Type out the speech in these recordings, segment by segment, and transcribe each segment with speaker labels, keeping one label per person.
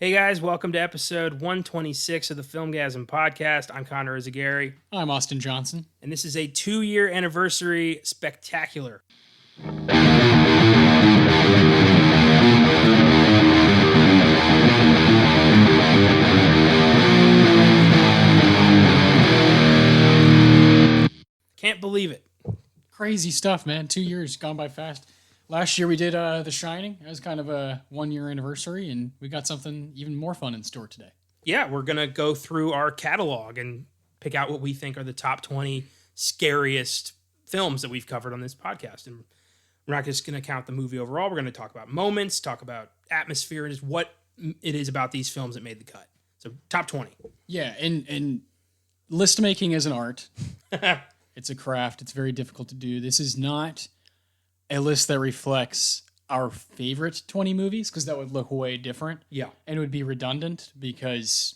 Speaker 1: Hey guys, welcome to episode 126 of the Filmgazm podcast. I'm Connor Eyzaguirre.
Speaker 2: I'm Austin Johnson.
Speaker 1: And this is a 2-year anniversary spectacular. Can't believe it.
Speaker 2: Crazy stuff, man. 2 years gone by fast. Last year we did The Shining. It was kind of a 1-year anniversary, and we got something even more fun in store today.
Speaker 1: Yeah, we're going to go through our catalog and pick out what we think are the top 20 scariest films that we've covered on this podcast. And we're not just going to count the movie overall. We're going to talk about moments, talk about atmosphere, and just what it is about these films that made the cut. So top 20.
Speaker 2: Yeah, and list making is an art. It's a craft. It's very difficult to do. This is not a list that reflects our favorite 20 movies, because that would look way different.
Speaker 1: Yeah.
Speaker 2: And it would be redundant because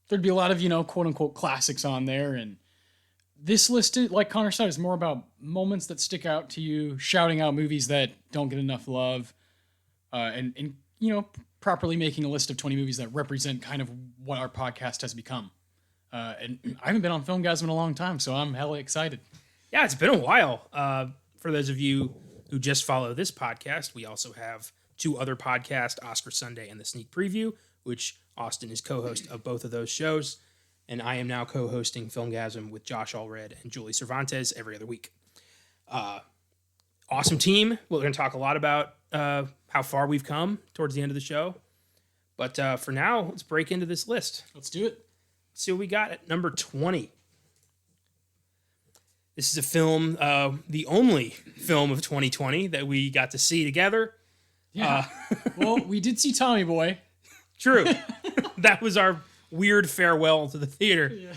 Speaker 2: there'd be a lot of, quote unquote classics on there. And this list, like Connor said, is more about moments that stick out to you, shouting out movies that don't get enough love, and properly making a list of 20 movies that represent kind of what our podcast has become. And I haven't been on Filmgazm in a long time, so I'm hella excited.
Speaker 1: Yeah, it's been a while. For those of you who just follow this podcast, we also have 2 other podcasts, Oscar Sunday and The Sneak Preview, which Austin is co-host of both of those shows. And I am now co-hosting Filmgazm with Josh Allred and Julie Cervantes every other week. Awesome team. We're going to talk a lot about how far we've come towards the end of the show. But for now, let's break into this list.
Speaker 2: Let's do it.
Speaker 1: Let's see what we got at number 20. This is a film, the only film of 2020 that we got to see together.
Speaker 2: Yeah. Well, we did see Tommy Boy.
Speaker 1: True. That was our weird farewell to the theater.
Speaker 2: Yeah.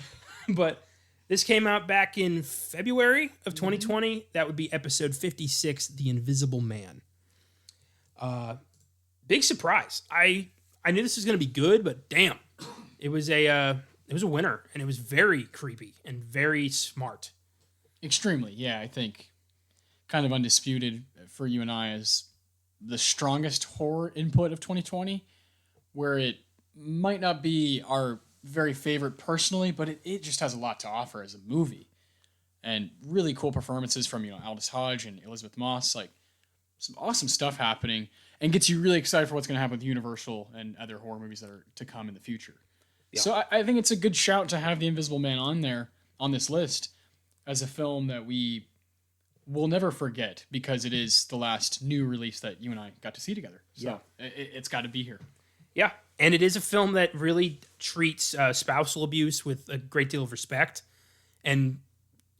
Speaker 1: But this came out back in February of 2020. That would be episode 56, The Invisible Man. Big surprise. I knew this was going to be good, but damn. It was a winner, and it was very creepy and very smart.
Speaker 2: Extremely, yeah. I think kind of undisputed for you and I as the strongest horror input of 2020, where it might not be our very favorite personally, but it just has a lot to offer as a movie. And really cool performances from, Aldous Hodge and Elizabeth Moss, like some awesome stuff happening, and gets you really excited for what's going to happen with Universal and other horror movies that are to come in the future. Yeah. So I think it's a good shout to have The Invisible Man on there, on this list, as a film that we will never forget, because it is the last new release that you and I got to see together. So yeah. It's got to be here.
Speaker 1: Yeah, and it is a film that really treats spousal abuse with a great deal of respect, and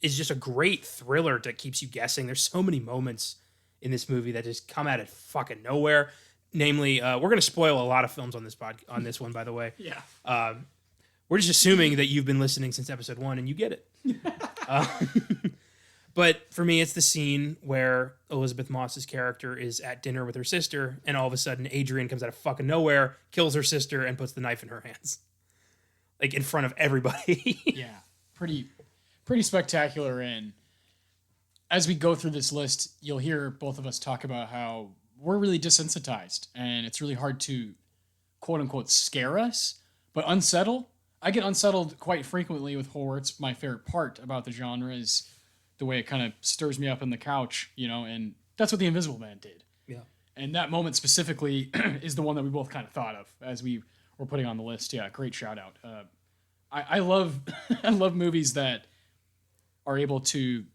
Speaker 1: is just a great thriller that keeps you guessing. There's so many moments in this movie that just come out of fucking nowhere. Namely, we're going to spoil a lot of films on this one, by the way.
Speaker 2: Yeah.
Speaker 1: We're just assuming that you've been listening since episode 1 and you get it. But for me, it's the scene where Elizabeth Moss's character is at dinner with her sister, and all of a sudden Adrian comes out of fucking nowhere, kills her sister, and puts the knife in her hands. Like, in front of everybody.
Speaker 2: Yeah. Pretty spectacular. And as we go through this list, you'll hear both of us talk about how we're really desensitized, and it's really hard to, quote unquote, scare us, but unsettle. I get unsettled quite frequently with horror. It's my favorite part about the genre, is the way it kind of stirs me up in the couch, and that's what The Invisible Man did.
Speaker 1: Yeah.
Speaker 2: And that moment specifically is the one that we both kind of thought of as we were putting on the list. Yeah, great shout out. I love I love movies that are able to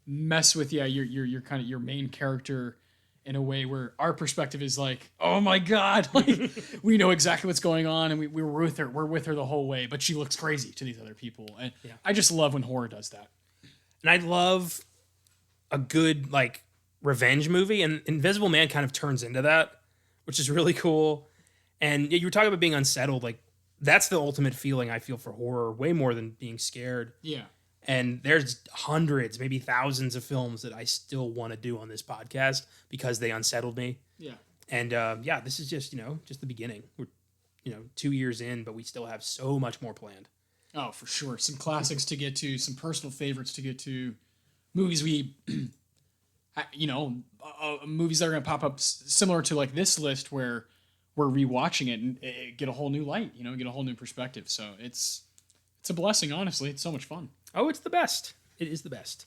Speaker 2: mess with your kind of your main character in a way where our perspective is like, oh my God, like we know exactly what's going on, and we're with her. We're with her the whole way, but she looks crazy to these other people. And yeah. I just love when horror does that.
Speaker 1: And I love a good, like, revenge movie, and Invisible Man kind of turns into that, which is really cool. And you were talking about being unsettled. Like, that's the ultimate feeling I feel for horror, way more than being scared.
Speaker 2: Yeah.
Speaker 1: And there's hundreds, maybe thousands of films that I still want to do on this podcast because they unsettled me.
Speaker 2: Yeah.
Speaker 1: And this is just the beginning. We're 2 years in, but we still have so much more planned.
Speaker 2: Oh, for sure. Some classics to get to, some personal favorites to get to, movies we, movies that are going to pop up similar to like this list, where we're rewatching it and get a whole new light, get a whole new perspective. So it's a blessing, honestly. It's so much fun.
Speaker 1: Oh, it's the best. It is the best.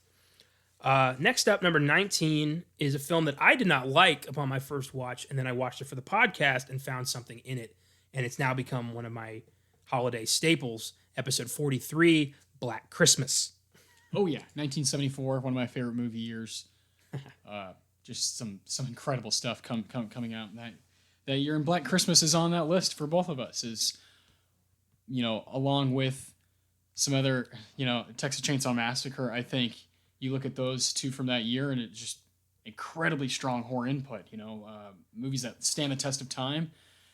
Speaker 1: Next up, number 19 is a film that I did not like upon my first watch, and then I watched it for the podcast and found something in it, and it's now become one of my holiday staples. Episode 43, Black Christmas.
Speaker 2: Oh yeah, 1974, one of my favorite movie years. Just some incredible stuff coming out that year, and Black Christmas is on that list for both of us. Is along with some other, Texas Chainsaw Massacre. I think you look at those two from that year, and it's just incredibly strong horror input. Movies that stand the test of time.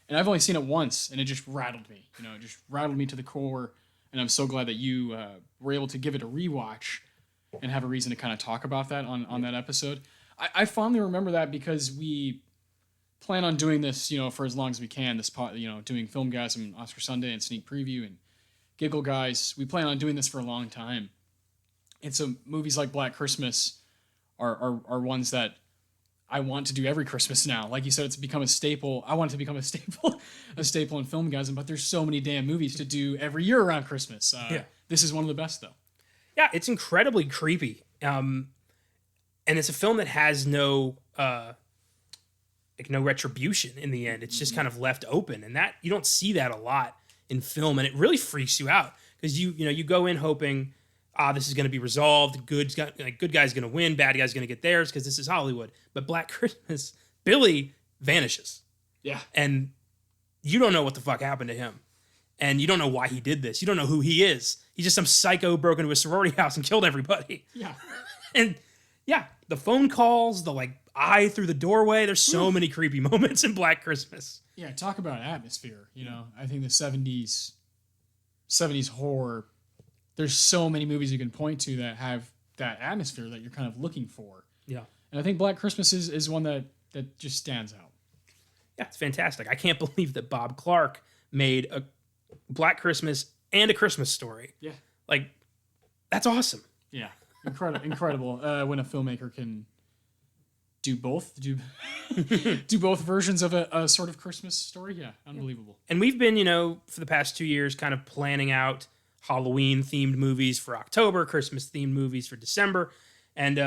Speaker 2: And I've only seen it once, and it just rattled me. It just rattled me to the core. And I'm so glad that you were able to give it a rewatch and have a reason to kind of talk about that on that episode. I fondly remember that because we plan on doing this, for as long as we can. This doing Filmgazm, Oscar Sunday, and Sneak Preview, and Giggle Guys. We plan on doing this for a long time. And so movies like Black Christmas are ones that I want to do every Christmas now. Like you said, it's become a staple. I want it to become a staple in Filmgazm, but there's so many damn movies to do every year around Christmas. This is one of the best, though.
Speaker 1: Yeah, it's incredibly creepy. And it's a film that has no retribution in the end. It's just kind of left open, and that you don't see that a lot in film, and it really freaks you out because you go in hoping, this is going to be resolved. Good guy's going to win, bad guy's going to get theirs because this is Hollywood. But Black Christmas, Billy vanishes.
Speaker 2: Yeah,
Speaker 1: and you don't know what the fuck happened to him, and you don't know why he did this. You don't know who he is. He's just some psycho broke into a sorority house and killed everybody.
Speaker 2: Yeah,
Speaker 1: and yeah, the phone calls, the eye through the doorway. There's so many creepy moments in Black Christmas.
Speaker 2: Yeah, talk about atmosphere. I think the 70s horror, there's so many movies you can point to that have that atmosphere that you're kind of looking for.
Speaker 1: Yeah.
Speaker 2: And I think Black Christmas is one that just stands out.
Speaker 1: Yeah, it's fantastic. I can't believe that Bob Clark made a Black Christmas and a Christmas Story.
Speaker 2: Yeah.
Speaker 1: That's awesome.
Speaker 2: Yeah. Incredible. When a filmmaker can do both, do both versions of a sort of Christmas story. Yeah, unbelievable.
Speaker 1: And we've been, for the past 2 years kind of planning out Halloween-themed movies for October, Christmas-themed movies for December, and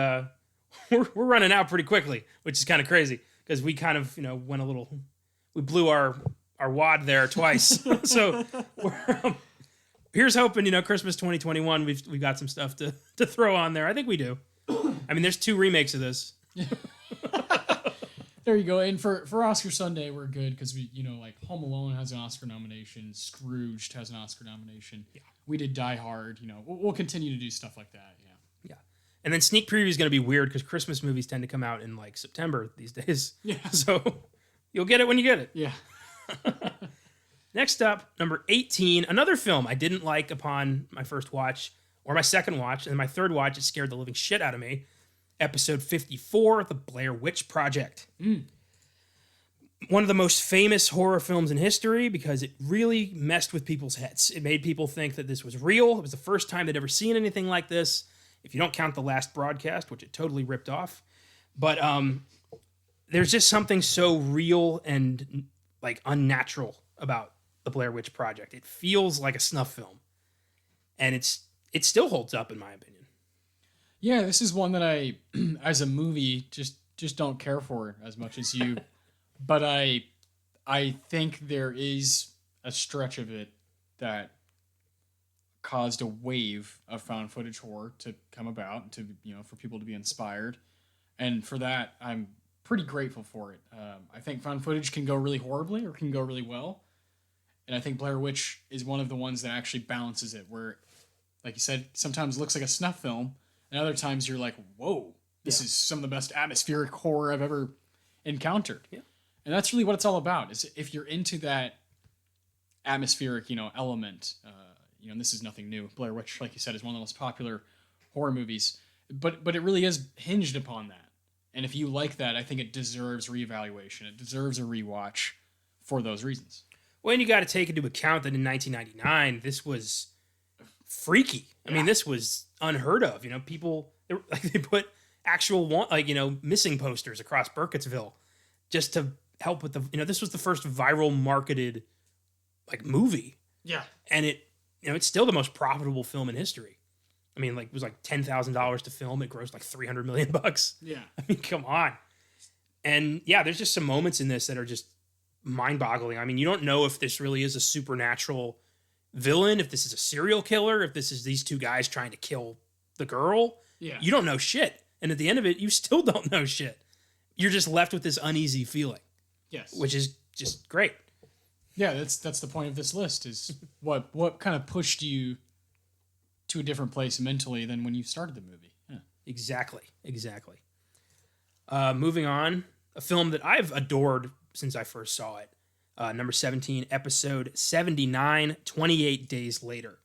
Speaker 1: we're running out pretty quickly, which is kind of crazy because we kind of, went a little, we blew our wad there twice. So here's hoping, Christmas 2021, we've got some stuff to throw on there. I think we do. I mean, there's 2 remakes of this.
Speaker 2: There you go. And for Oscar Sunday, we're good because we, Home Alone has an Oscar nomination. Scrooged has an Oscar nomination.
Speaker 1: Yeah.
Speaker 2: We did Die Hard. We'll continue to do stuff like that. Yeah.
Speaker 1: Yeah. And then Sneak Preview is going to be weird because Christmas movies tend to come out in September these days.
Speaker 2: Yeah.
Speaker 1: So you'll get it when you get it.
Speaker 2: Yeah.
Speaker 1: Next up, number 18, another film I didn't like upon my first watch or my second watch, and my third watch, it scared the living shit out of me. Episode 54, The Blair Witch Project. One of the most famous horror films in history because it really messed with people's heads. It made people think that this was real. It was the first time they'd ever seen anything like this, if you don't count the last broadcast, which it totally ripped off. But there's just something so real and unnatural about The Blair Witch Project. It feels like a snuff film. And it still holds up, in my opinion.
Speaker 2: Yeah, this is one that I, as a movie, just don't care for as much as you. But I think there is a stretch of it that caused a wave of found footage horror to come about, to for people to be inspired, and for that I'm pretty grateful for it. I think found footage can go really horribly or can go really well, and I think Blair Witch is one of the ones that actually balances it, where, like you said, sometimes it looks like a snuff film. And other times you're like, whoa, this is some of the best atmospheric horror I've ever encountered.
Speaker 1: Yeah.
Speaker 2: And that's really what it's all about, is if you're into that atmospheric, element, and this is nothing new. Blair Witch, like you said, is one of the most popular horror movies. But it really is hinged upon that. And if you like that, I think it deserves reevaluation. It deserves a rewatch for those reasons.
Speaker 1: Well, and you got to take into account that in 1999, this was freaky. I mean, this was unheard of. People they put actual missing posters across Burkittsville just to help with this was the first viral marketed like movie,
Speaker 2: Yeah.
Speaker 1: and it's still the most profitable film in history. I mean, like it was like $10,000 to film. It grossed like $300 million.
Speaker 2: Yeah.
Speaker 1: I mean, come on. And yeah, there's just some moments in this that are just mind-boggling. I mean, you don't know if this really is a supernatural villain, if this is a serial killer, if this is these two guys trying to kill the girl.
Speaker 2: Yeah.
Speaker 1: You don't know shit. And at the end of it, you still don't know shit. You're just left with this uneasy feeling.
Speaker 2: Yes.
Speaker 1: Which is just great.
Speaker 2: Yeah, that's the point of this list is what kind of pushed you to a different place mentally than when you started the movie. Yeah.
Speaker 1: Exactly. Moving on, a film that I've adored since I first saw it. Number 17, episode 79, 28 Days Later.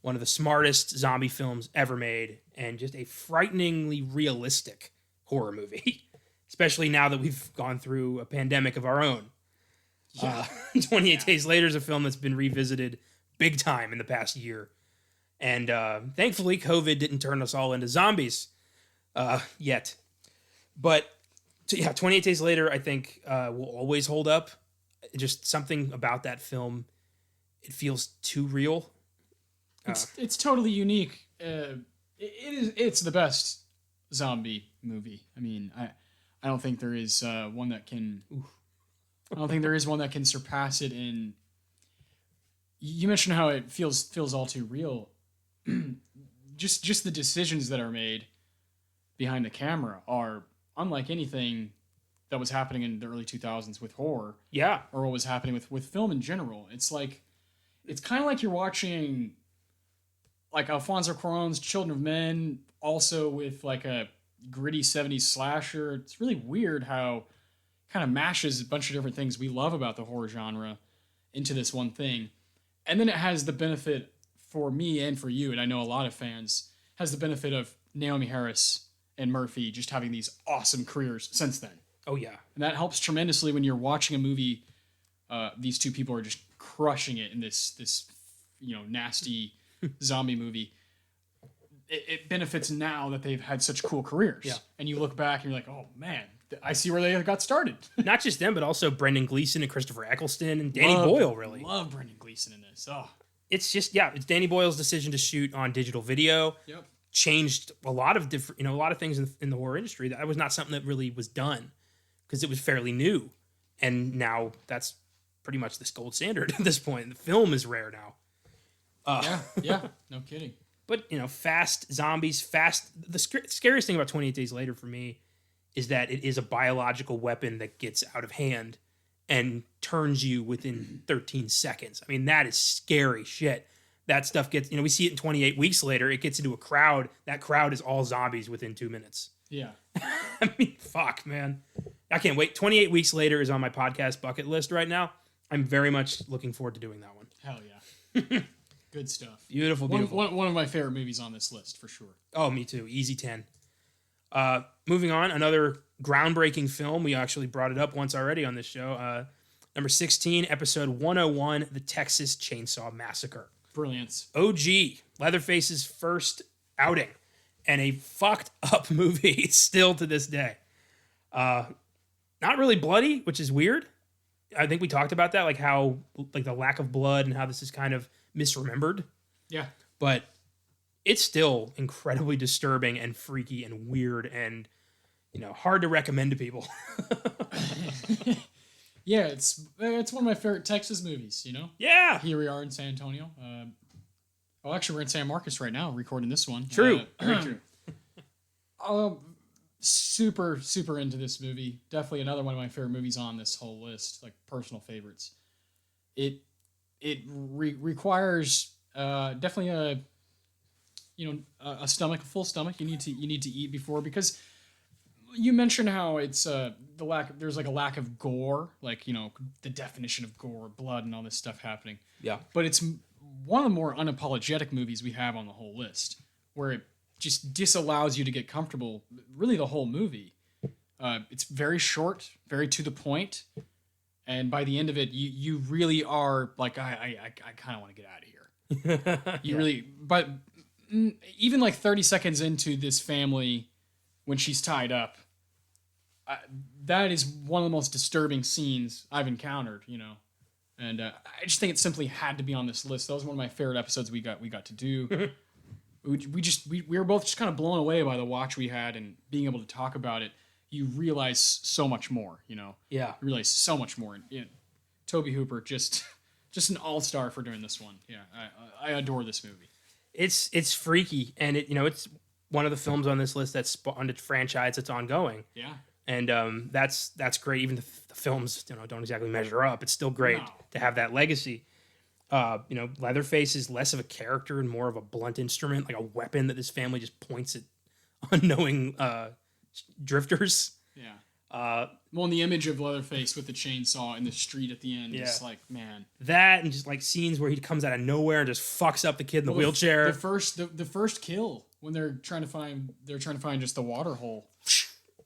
Speaker 1: One of the smartest zombie films ever made, and just a frighteningly realistic horror movie, especially now that we've gone through a pandemic of our own.
Speaker 2: Yeah.
Speaker 1: 28 Days Later is a film that's been revisited big time in the past year. And thankfully, COVID didn't turn us all into zombies yet. But 28 Days Later, I think, will always hold up. Just something about that film, it feels too real.
Speaker 2: It's totally unique. It's the best zombie movie. I mean, I don't think there is one that can. I don't think there is one that can surpass it. In you mentioned how it feels all too real. just the decisions that are made behind the camera are unlike anything that was happening in the early 2000s with horror.
Speaker 1: Yeah.
Speaker 2: Or what was happening with film in general. It's kind of like you're watching like Alfonso Cuarón's Children of Men, also with like a gritty 70s slasher. It's really weird how it kind of mashes a bunch of different things we love about the horror genre into this one thing. And then it has the benefit for me and for you, and I know a lot of fans, has the benefit of Naomi Harris and Murphy just having these awesome careers since then.
Speaker 1: Oh, yeah.
Speaker 2: And that helps tremendously when you're watching a movie. These two people are just crushing it in this nasty zombie movie. It benefits now that they've had such cool careers.
Speaker 1: Yeah.
Speaker 2: And you look back and you're like, oh, man, I see where they got started.
Speaker 1: Not just them, but also Brendan Gleeson and Christopher Eccleston and Danny Boyle, really.
Speaker 2: Love Brendan Gleeson in this. Oh.
Speaker 1: It's just, it's Danny Boyle's decision to shoot on digital video.
Speaker 2: Yep.
Speaker 1: Changed a lot of different, a lot of things in the horror industry. That was not something that really was done because it was fairly new. And now that's pretty much this gold standard at this point. The film is rare now.
Speaker 2: Yeah, no kidding.
Speaker 1: But, fast zombies, the scariest thing about 28 Days Later for me is that it is a biological weapon that gets out of hand and turns you within 13 seconds. I mean, that is scary shit. That stuff gets, we see it in 28 Weeks Later. It gets into a crowd. That crowd is all zombies within 2 minutes.
Speaker 2: Yeah.
Speaker 1: I mean, fuck, man. I can't wait. 28 Weeks Later is on my podcast bucket list right now. I'm very much looking forward to doing that one.
Speaker 2: Hell yeah. Good stuff.
Speaker 1: Beautiful.
Speaker 2: One of my favorite movies on this list, for sure.
Speaker 1: Oh, me too. Easy 10. Moving on, another groundbreaking film. We actually brought it up once already on this show. Number 16, episode 101, The Texas Chainsaw Massacre.
Speaker 2: Brilliance.
Speaker 1: OG, Leatherface's first outing, and a fucked up movie still to this day. Not really bloody, which is weird. I think we talked about that, like how the lack of blood and how this is kind of misremembered.
Speaker 2: Yeah.
Speaker 1: But it's still incredibly disturbing and freaky and weird and, hard to recommend to people.
Speaker 2: Yeah, it's one of my favorite Texas movies,
Speaker 1: Yeah.
Speaker 2: Here we are in San Antonio. Actually, we're in San Marcos right now, recording this one.
Speaker 1: True. Very true.
Speaker 2: Super, super into this movie. Definitely another one of my favorite movies on this whole list, like personal favorites. It requires definitely a stomach, a full stomach. You need to eat before, because you mentioned how it's there's like a lack of gore, like the definition of gore, blood, and all this stuff happening.
Speaker 1: Yeah.
Speaker 2: But it's one of the more unapologetic movies we have on the whole list, where it just disallows you to get comfortable. Really, the whole movie. It's very short, very to the point, and by the end of it, you really are like, I kind of want to get out of here. You really, but even like 30 seconds into this family, when she's tied up, that is one of the most disturbing scenes I've encountered, and I just think it simply had to be on this list. That was one of my favorite episodes we got to do. we were both just kind of blown away by the watch we had, and being able to talk about it. You realize so much more, Yeah. You realize so much more. And Tobe Hooper, just an all-star for doing this one. Yeah, I adore this movie.
Speaker 1: It's freaky, and it's one of the films on this list that's spawned a franchise that's ongoing.
Speaker 2: Yeah.
Speaker 1: And that's great. Even the films don't exactly measure up. It's still great to have that legacy. Leatherface is less of a character and more of a blunt instrument, like a weapon that this family just points at unknowing drifters.
Speaker 2: Yeah. Well, the image of Leatherface with the chainsaw in the street at the end is like, man.
Speaker 1: That and just like scenes where he comes out of nowhere and just fucks up the kid in the wheelchair.
Speaker 2: The first kill when they're trying to find just the water hole,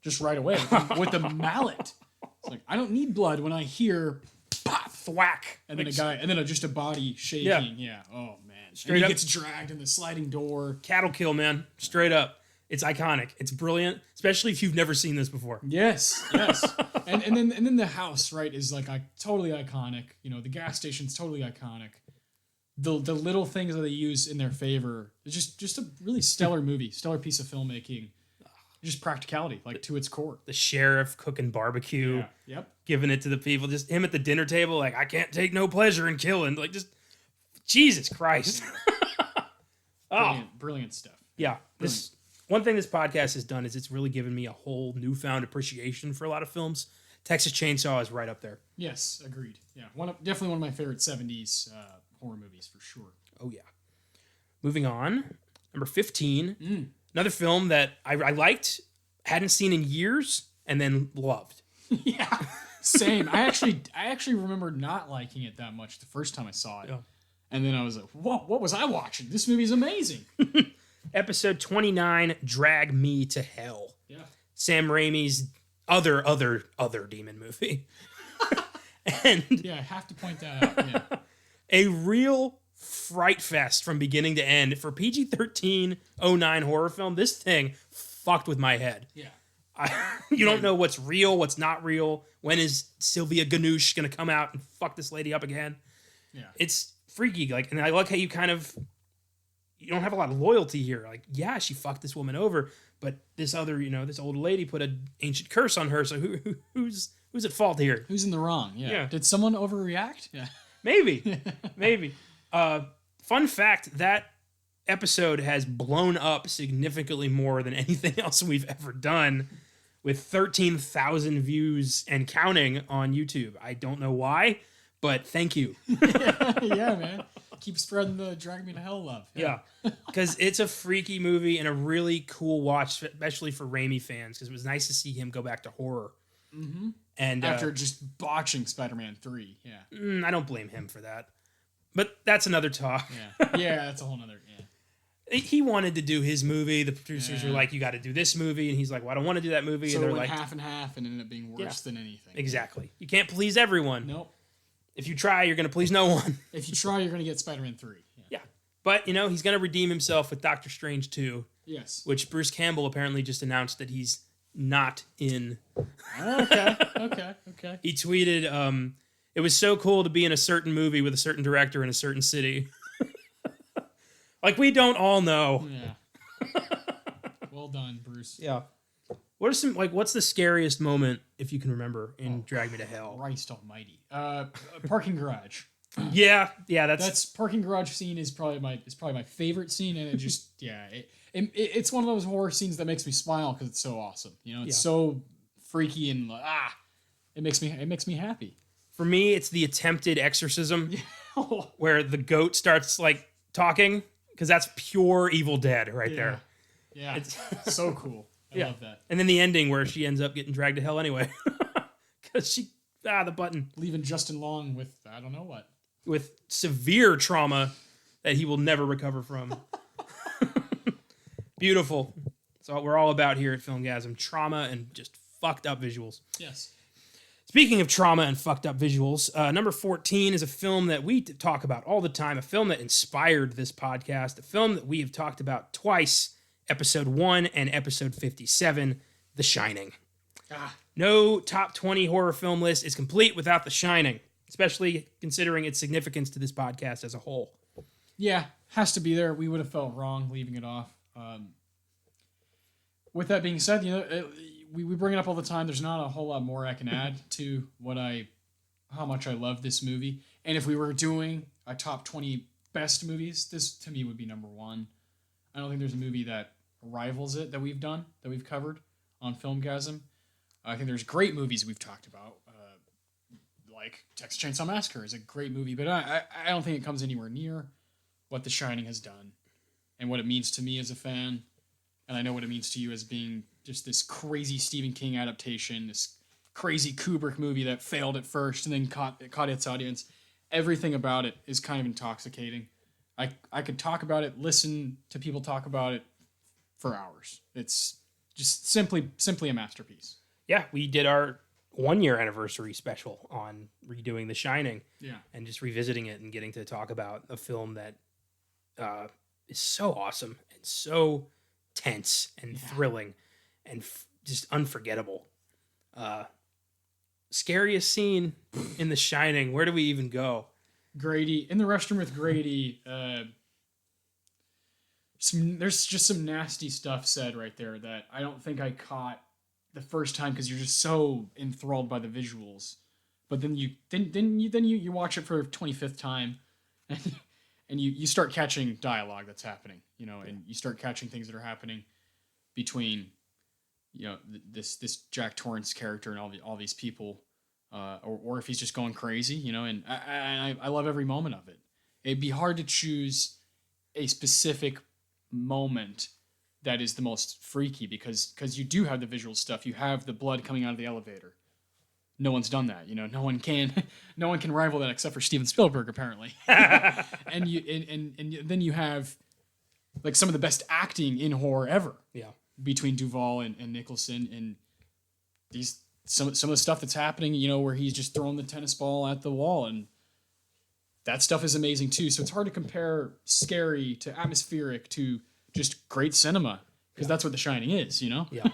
Speaker 2: just right away with the mallet. It's like, I don't need blood when I hear pop, thwack, and then just a body shaking. Yeah. Oh man. Straight up, he gets dragged in the sliding door.
Speaker 1: Cattle kill, man. Straight up. It's iconic. It's brilliant, especially if you've never seen this before.
Speaker 2: Yes. and then the house, right, is like totally iconic. The gas station's totally iconic. The little things that they use in their favor. It's just a really stellar movie, stellar piece of filmmaking. Just practicality, like to its core.
Speaker 1: The sheriff cooking barbecue.
Speaker 2: Yeah. Yep.
Speaker 1: Giving it to the people. Just him at the dinner table, like, I can't take no pleasure in killing. Like, just Jesus Christ.
Speaker 2: Brilliant stuff.
Speaker 1: Yeah. One thing this podcast has done is it's really given me a whole newfound appreciation for a lot of films. Texas Chainsaw is right up there.
Speaker 2: Yes, agreed. Yeah, definitely one of my favorite 70s horror movies for sure.
Speaker 1: Oh, yeah. Moving on. Number 15. Another film that I liked, hadn't seen in years, and then loved.
Speaker 2: Yeah, same. I actually remember not liking it that much the first time I saw it. Yeah. And then I was like, what was I watching? This movie's amazing.
Speaker 1: Episode 29, Drag Me to Hell.
Speaker 2: Yeah.
Speaker 1: Sam Raimi's other demon movie. And
Speaker 2: yeah, I have to point that out. Yeah.
Speaker 1: A real fright fest from beginning to end. For PG-13 09 horror film, this thing fucked with my head.
Speaker 2: Yeah.
Speaker 1: You don't know what's real, what's not real. When is Sylvia Ganoush going to come out and fuck this lady up again?
Speaker 2: Yeah.
Speaker 1: It's freaky. And I like how you you don't have a lot of loyalty here. Like, yeah, she fucked this woman over, but this other, this old lady put an ancient curse on her. So who's at fault here?
Speaker 2: Who's in the wrong? Yeah. Did someone overreact? Yeah.
Speaker 1: Maybe. Fun fact, that episode has blown up significantly more than anything else we've ever done, with 13,000 views and counting on YouTube. I don't know why, but thank you.
Speaker 2: Yeah, man. Keep spreading the Drag Me to Hell love.
Speaker 1: Yeah. Because it's a freaky movie and a really cool watch, especially for Raimi fans, because it was nice to see him go back to horror.
Speaker 2: Mm-hmm.
Speaker 1: And
Speaker 2: after just botching Spider-Man 3. Yeah.
Speaker 1: I don't blame him for that. But that's another talk.
Speaker 2: Yeah, that's a whole nother... Yeah.
Speaker 1: He wanted to do his movie. The producers were like, you got to do this movie. And he's like, well, I don't want to do that movie.
Speaker 2: So
Speaker 1: and they're
Speaker 2: it went
Speaker 1: like,
Speaker 2: half and half and ended up being worse than anything.
Speaker 1: Exactly. You can't please everyone.
Speaker 2: Nope.
Speaker 1: If you try, you're going to please no one.
Speaker 2: If you try, you're going to get Spider-Man 3.
Speaker 1: Yeah. But, he's going to redeem himself with Doctor Strange 2.
Speaker 2: Yes.
Speaker 1: Which Bruce Campbell apparently just announced that he's not in.
Speaker 2: Okay.
Speaker 1: He tweeted, it was so cool to be in a certain movie with a certain director in a certain city. Like, we don't all know.
Speaker 2: Yeah. Well done, Bruce.
Speaker 1: Yeah. What's the scariest moment, if you can remember, in Drag Me to Hell?
Speaker 2: Christ almighty. Parking garage.
Speaker 1: Yeah, that's
Speaker 2: parking garage scene is probably my favorite scene, and it just it's one of those horror scenes that makes me smile because it's so awesome. It's so freaky and it makes me happy.
Speaker 1: For me, it's the attempted exorcism where the goat starts talking, because that's pure Evil Dead right there.
Speaker 2: Yeah, it's so cool. I love that.
Speaker 1: And then the ending where she ends up getting dragged to hell anyway. Because the button.
Speaker 2: Leaving Justin Long with, I don't know what.
Speaker 1: With severe trauma that he will never recover from. Beautiful. That's what we're all about here at Filmgazm. Trauma and just fucked up visuals.
Speaker 2: Yes.
Speaker 1: Speaking of trauma and fucked up visuals, number 14 is a film that we talk about all the time, a film that inspired this podcast, a film that we have talked about twice, episode 1 and episode 57, The Shining. No top 20 horror film list is complete without The Shining, especially considering its significance to this podcast as a whole.
Speaker 2: Yeah, has to be there. We would have felt wrong leaving it off. With that being said, we bring it up all the time. There's not a whole lot more I can add to how much I love this movie. And if we were doing a top 20 best movies, this to me would be number one. I don't think there's a movie that rivals it that we've covered on Filmgazm. I think there's great movies we've talked about, like Texas Chainsaw Massacre is a great movie, but I don't think it comes anywhere near what The Shining has done and what it means to me as a fan. And I know what it means to you as being just this crazy Stephen King adaptation, this crazy Kubrick movie that failed at first and then caught its audience. Everything about it is kind of intoxicating. I could talk about it, listen to people talk about it for hours. It's just simply a masterpiece.
Speaker 1: Yeah, we did our 1-year anniversary special on redoing The Shining.
Speaker 2: Yeah.
Speaker 1: And just revisiting it and getting to talk about a film that is so awesome and so tense and thrilling and just unforgettable. Scariest scene in The Shining. Where do we even go?
Speaker 2: Grady in the restroom with Grady. There's just some nasty stuff said right there that I don't think I caught the first time because you're just so enthralled by the visuals. But then you watch it for the 25th time, and you start catching dialogue that's happening, and you start catching things that are happening between, this Jack Torrance character and all these people, or if he's just going crazy, and I love every moment of it. It'd be hard to choose a specific moment that is the most freaky because you do have the visual stuff. You have the blood coming out of the elevator. No one's done that, no one can rival that except for Steven Spielberg apparently. and then you have like some of the best acting in horror ever.
Speaker 1: Yeah.
Speaker 2: Between Duvall and Nicholson, and some of the stuff that's happening, where he's just throwing the tennis ball at the wall, and that stuff is amazing too. So it's hard to compare scary to atmospheric to just great cinema because that's what The Shining is,
Speaker 1: Yeah.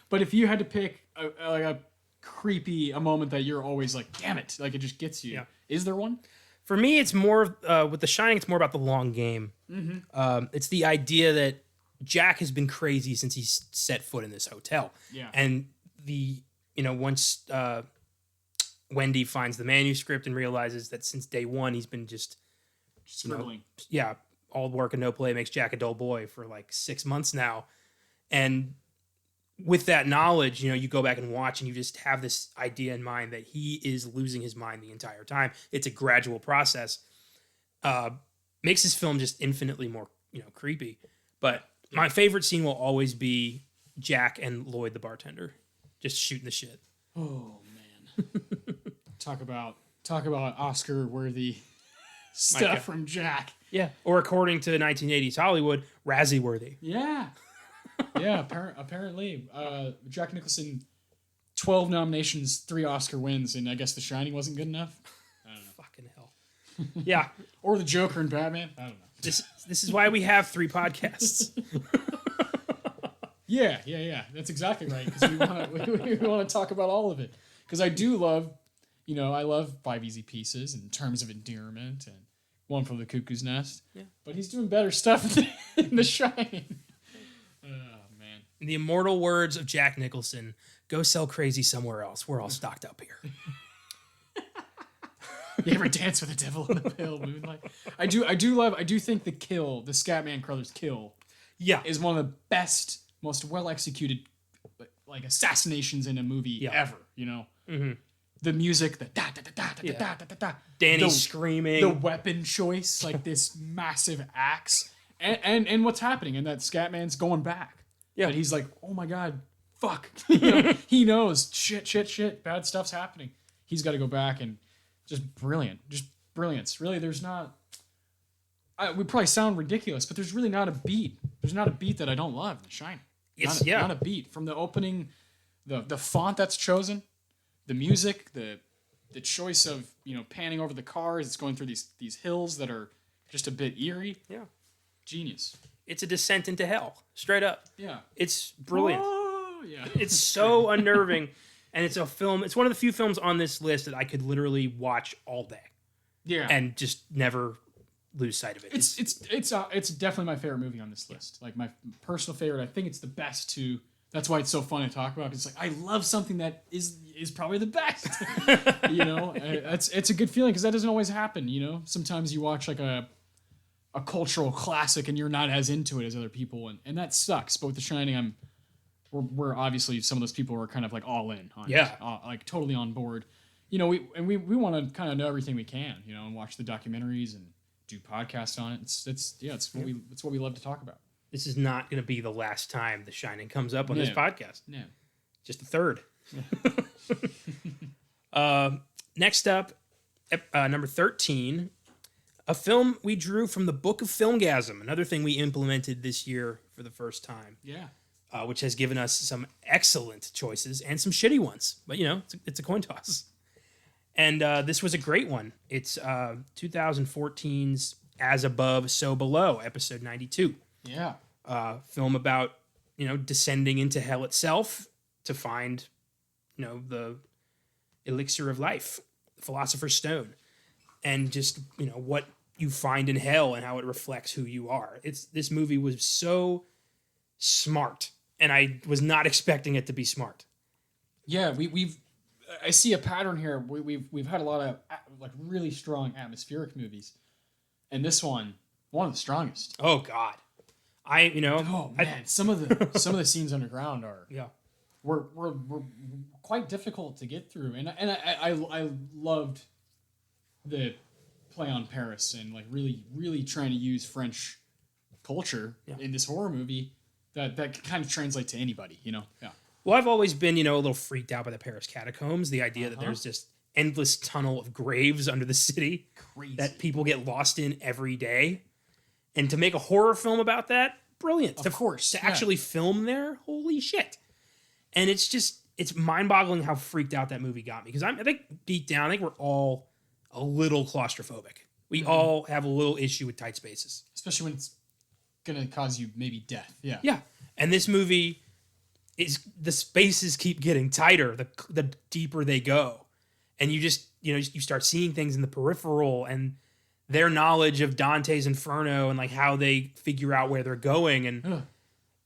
Speaker 2: But if you had to pick a creepy moment that you're always like, damn it, like it just gets you.
Speaker 1: Yeah.
Speaker 2: Is there one?
Speaker 1: For me, it's more with The Shining. It's more about the long game.
Speaker 2: Mm-hmm.
Speaker 1: It's the idea that Jack has been crazy since he's set foot in this hotel.
Speaker 2: Yeah.
Speaker 1: And once Wendy finds the manuscript and realizes that since day one he's been just
Speaker 2: Scribbling.
Speaker 1: All work and no play makes Jack a dull boy for like 6 months now. And with that knowledge, you go back and watch and you just have this idea in mind that he is losing his mind the entire time. It's a gradual process. Makes this film just infinitely more, creepy. But my favorite scene will always be Jack and Lloyd, the bartender, just shooting the shit.
Speaker 2: Oh man. Talk about Oscar-worthy stuff from Jack.
Speaker 1: Yeah. Or according to 1980s Hollywood, Razzie-worthy.
Speaker 2: Yeah. Yeah, apparently. Jack Nicholson, 12 nominations, 3 Oscar wins, and I guess The Shining wasn't good enough? I don't know.
Speaker 1: Fucking hell. Yeah.
Speaker 2: Or The Joker and Batman? I don't know.
Speaker 1: This is why we have 3 podcasts.
Speaker 2: Yeah. That's exactly right, because we want to talk about all of it. Because I do love, I love 5 Easy Pieces in terms of endearment and One Flew Over the Cuckoo's Nest.
Speaker 1: Yeah.
Speaker 2: But he's doing better stuff in The Shining.
Speaker 1: In the immortal words of Jack Nicholson, go sell crazy somewhere else. We're all stocked up here.
Speaker 2: You ever dance with the devil in the pale moonlight? I do think the Scatman Crothers kill is one of the best, most well-executed like assassinations in a movie ever,
Speaker 1: Mm-hmm.
Speaker 2: The music, the da-da-da-da-da-da-da-da-da.
Speaker 1: Danny screaming.
Speaker 2: The weapon choice, like this massive axe. And what's happening, and that Scatman's going back. Yeah, but he's like, oh my god, fuck. He knows shit, bad stuff's happening. He's got to go back and just brilliance. Really, there's not. We probably sound ridiculous, but there's really not a beat. There's not a beat that I don't love in The Shining. Not a beat from the opening, the font that's chosen, the music, the choice of panning over the cars. It's going through these hills that are just a bit eerie.
Speaker 1: Yeah,
Speaker 2: genius.
Speaker 1: It's a descent into hell, straight up.
Speaker 2: Yeah.
Speaker 1: It's brilliant.
Speaker 2: Oh yeah.
Speaker 1: It's so unnerving, and it's a film. It's one of the few films on this list that I could literally watch all day.
Speaker 2: Yeah.
Speaker 1: And just never lose sight of it.
Speaker 2: It's definitely my favorite movie on this list. Like my personal favorite. I think it's the best too. That's why it's so fun to talk about. It's like I love something that is probably the best. It's a good feeling because that doesn't always happen. Sometimes you watch like a cultural classic and you're not as into it as other people, and that sucks. But with The Shining, we're obviously some of those people who are kind of like all in on it, like totally on board. We want to kind of know everything we can, and watch the documentaries and do podcasts on it. It's what we love to talk about.
Speaker 1: This is not going to be the last time The Shining comes up on this podcast.
Speaker 2: No.
Speaker 1: Just the third. Next up, number 13, a film we drew from the book of Filmgazm, another thing we implemented this year for the first time.
Speaker 2: Yeah.
Speaker 1: Which has given us some excellent choices and some shitty ones. But, it's a coin toss. And this was a great one. It's 2014's As Above, So Below, episode 92.
Speaker 2: Yeah.
Speaker 1: Film about, descending into hell itself to find, the elixir of life, the philosopher's stone, and just, what you find in hell and how it reflects who you are. This movie was so smart, and I was not expecting it to be smart.
Speaker 2: Yeah, I see a pattern here. We've had a lot of like really strong atmospheric movies, and this one of the strongest.
Speaker 1: Oh God,
Speaker 2: some of the scenes underground are were quite difficult to get through, and I loved the play on Paris and like really trying to use French culture in this horror movie that could kind of translate to anybody, Yeah.
Speaker 1: Well, I've always been, a little freaked out by the Paris catacombs. The idea that there's just endless tunnel of graves under the city that people get lost in every day. And to make a horror film about that, brilliant.
Speaker 2: Of course.
Speaker 1: To actually film there, holy shit. And it's mind-boggling how freaked out that movie got me. Because I think deep down, I think we're all a little claustrophobic. We all have a little issue with tight spaces.
Speaker 2: Especially when it's going to cause you maybe death. Yeah.
Speaker 1: Yeah. And this movie... the spaces keep getting tighter the deeper they go, and you just you start seeing things in the peripheral and their knowledge of Dante's Inferno and like how they figure out where they're going and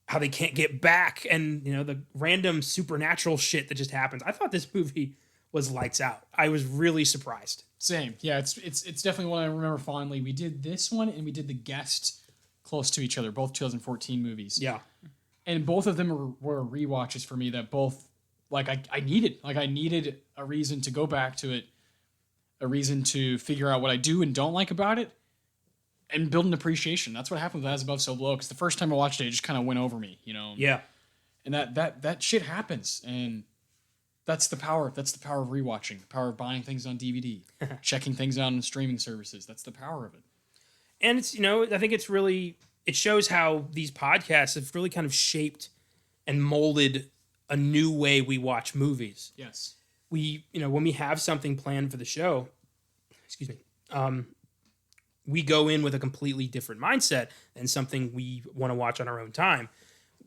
Speaker 1: how they can't get back, and the random supernatural shit that just happens. I thought this movie was lights out. I was really surprised.
Speaker 2: Same. Yeah, it's definitely one I remember fondly. We did this one and we did The Guest close to each other, both 2014 movies.
Speaker 1: Yeah.
Speaker 2: And both of them were rewatches for me that both, like, I needed. Like, I needed a reason to go back to it, a reason to figure out what I do and don't like about it, and build an appreciation. That's what happened with As Above, So Below, because the first time I watched it, it just kind of went over me,
Speaker 1: Yeah.
Speaker 2: And that shit happens, and that's the power. That's the power of rewatching, the power of buying things on DVD, checking things out on streaming services. That's the power of it.
Speaker 1: And it's, I think it's really... It shows how these podcasts have really kind of shaped and molded a new way we watch movies.
Speaker 2: Yes.
Speaker 1: We, when we have something planned for the show, we go in with a completely different mindset than something we want to watch on our own time.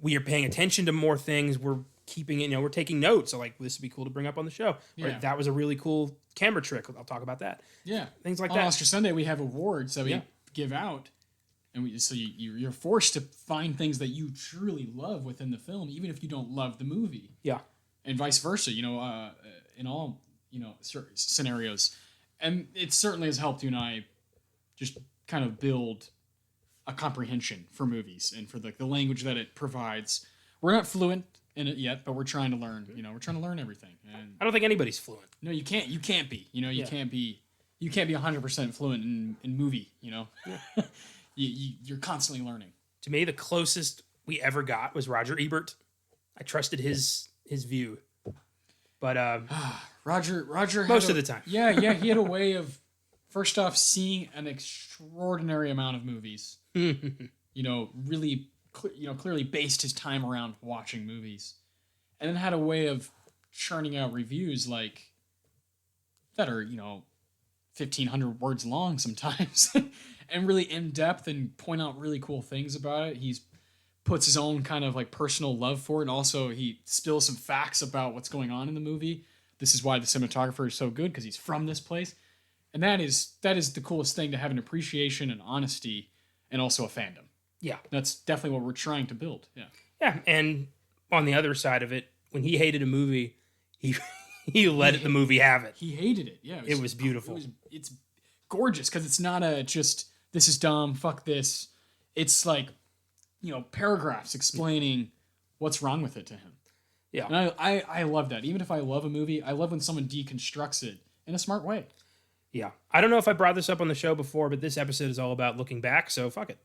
Speaker 1: We are paying attention to more things. We're keeping it, we're taking notes. So like, this would be cool to bring up on the show. Yeah. Or that was a really cool camera trick. I'll talk about that.
Speaker 2: Yeah.
Speaker 1: Things like
Speaker 2: on
Speaker 1: that.
Speaker 2: Oscar Sunday, we have awards that we give out. And so you're forced to find things that you truly love within the film, even if you don't love the movie.
Speaker 1: Yeah.
Speaker 2: And vice versa, in all, scenarios. And it certainly has helped you and I just kind of build a comprehension for movies and for the language that it provides. We're not fluent in it yet, but we're trying to learn. We're trying to learn everything. And
Speaker 1: I don't think anybody's fluent.
Speaker 2: No, you can't. You can't be. You can't be 100% fluent in movie. Yeah. You're constantly learning.
Speaker 1: To me, the closest we ever got was Roger Ebert. I trusted his view, but
Speaker 2: Roger
Speaker 1: most of the time.
Speaker 2: Yeah, he had a way of first off seeing an extraordinary amount of movies. Really, clearly based his time around watching movies, and then had a way of churning out reviews like that are 1,500 words long sometimes. And really in depth and point out really cool things about it. He's puts his own kind of like personal love for it, and also he spills some facts about what's going on in the movie. This is why the cinematographer is so good, because he's from this place. And that is the coolest thing, to have an appreciation and honesty and also a fandom.
Speaker 1: Yeah.
Speaker 2: That's definitely what we're trying to build. Yeah.
Speaker 1: Yeah. And on the other side of it, when he hated a movie, he let the movie have it.
Speaker 2: He hated it. Yeah.
Speaker 1: It was beautiful.
Speaker 2: It's gorgeous, because it's not just, this is dumb, fuck this. It's like, paragraphs explaining what's wrong with it to him.
Speaker 1: Yeah.
Speaker 2: And I love that. Even if I love a movie, I love when someone deconstructs it in a smart way.
Speaker 1: Yeah. I don't know if I brought this up on the show before, but this episode is all about looking back, so fuck it.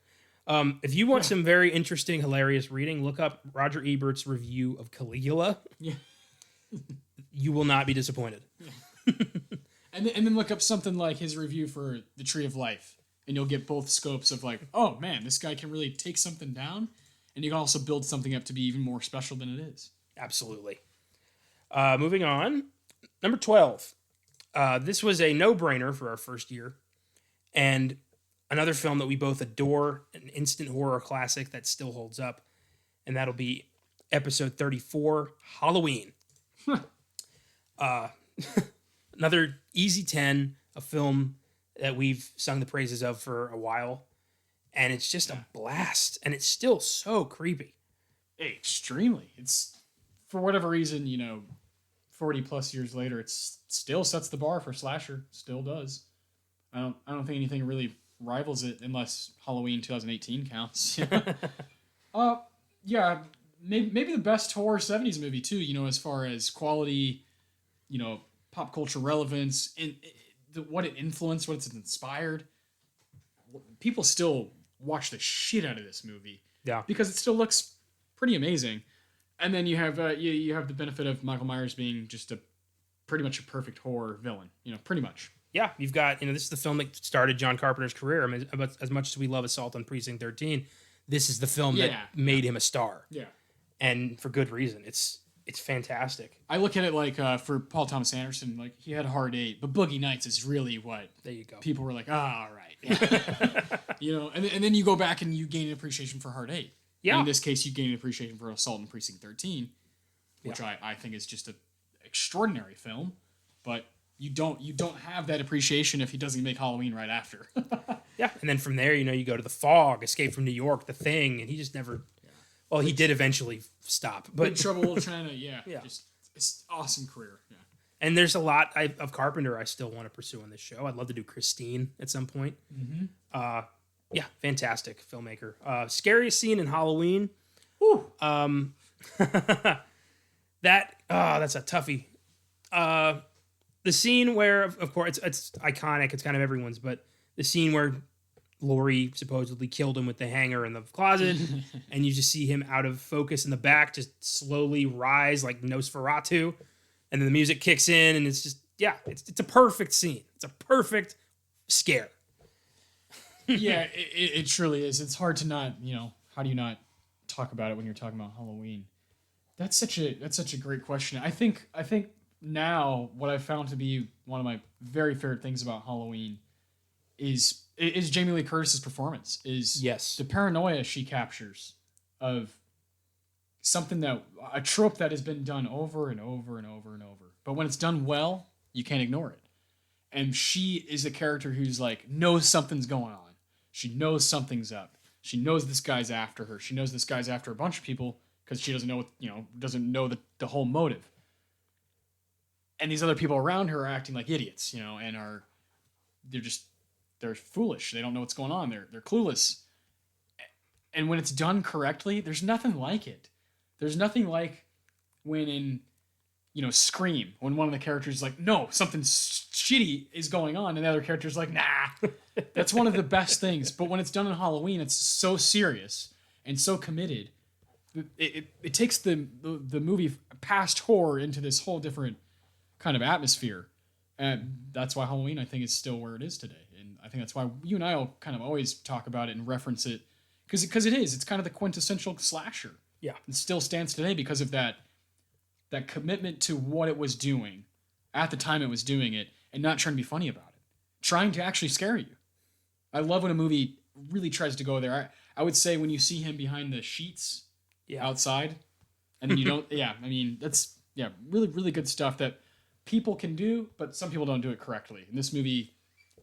Speaker 1: If you want some very interesting, hilarious reading, look up Roger Ebert's review of Caligula.
Speaker 2: Yeah.
Speaker 1: You will not be disappointed.
Speaker 2: Yeah. and then look up something like his review for The Tree of Life, and you'll get both scopes of like, oh man, this guy can really take something down, and you can also build something up to be even more special than it is.
Speaker 1: Absolutely. Moving on. Number 12. This was a no-brainer for our first year. And another film that we both adore, an instant horror classic that still holds up. And that'll be episode 34, Halloween. Another easy 10, a film that we've sung the praises of for a while. And it's just a blast. And it's still so creepy.
Speaker 2: Extremely. It's, for whatever reason, 40 plus years later, it still sets the bar for slasher. Still does. I don't think anything really rivals it, unless Halloween 2018 counts. Yeah, maybe the best horror 70s movie too, as far as quality, pop culture relevance, and what it influenced, what it's inspired. People still watch the shit out of this movie.
Speaker 1: Yeah.
Speaker 2: Because it still looks pretty amazing. And then you have you have the benefit of Michael Myers being just pretty much a perfect horror villain, pretty much.
Speaker 1: Yeah, you've got, this is the film that started John Carpenter's career. I mean, as much as we love Assault on Precinct 13, this is the film that made him a star.
Speaker 2: Yeah.
Speaker 1: And for good reason. It's fantastic.
Speaker 2: I look at it like, for Paul Thomas Anderson, like, he had Hard 8, but Boogie Nights is really what
Speaker 1: there you go.
Speaker 2: People were like, all right. Yeah. And then you go back and you gain an appreciation for Hard 8. Yeah. And in this case, you gain an appreciation for Assault on Precinct 13, which I think is just an extraordinary film, but you don't have that appreciation if he doesn't make Halloween right after.
Speaker 1: Yeah, and then from there, you go to The Fog, Escape from New York, The Thing, and he just never. Yeah. Well, he did eventually stop, but
Speaker 2: Big Trouble in Little China, just it's awesome career. Yeah,
Speaker 1: and there's a lot of Carpenter I still want to pursue on this show. I'd love to do Christine at some point. Mm-hmm. Yeah, fantastic filmmaker. Scariest scene in Halloween.
Speaker 2: Woo.
Speaker 1: That's a toughie. The scene where, of course, it's iconic. It's kind of everyone's, but the scene where Laurie supposedly killed him with the hanger in the closet, and you just see him out of focus in the back, just slowly rise like Nosferatu, and then the music kicks in, and it's just, it's a perfect scene. It's a perfect scare.
Speaker 2: Yeah, it truly is. It's hard to not, how do you not talk about it when you're talking about Halloween? That's such a great question. I think now what I've found to be one of my very favorite things about Halloween is Jamie Lee Curtis's performance. Yes, the paranoia she captures of something a trope that has been done over and over and over and over. But when it's done well, you can't ignore it. And she is a character who's like knows something's going on. She knows something's up. She knows this guy's after her. She knows this guy's after a bunch of people because she doesn't know doesn't know the whole motive. And these other people around her are acting like idiots, and they're foolish. They don't know what's going on. They're clueless. And when it's done correctly, there's nothing like it. There's nothing like when in, Scream, when one of the characters is like, no, something shitty is going on, and the other character's like, nah. That's one of the best things. But when it's done in Halloween, it's so serious and so committed. It takes the movie past horror into this whole different kind of atmosphere. And that's why Halloween, I think, is still where it is today. And I think that's why you and I will kind of always talk about it and reference it. Because it is. It's kind of the quintessential slasher. Yeah. It still stands today because of that commitment to what it was doing at the time it was doing it, and not trying to be funny about it. Trying to actually scare you. I love when a movie really tries to go there. I would say when you see him behind the sheets outside, and then you don't. Yeah, I mean that's really really good stuff that people can do, but some people don't do it correctly. And this movie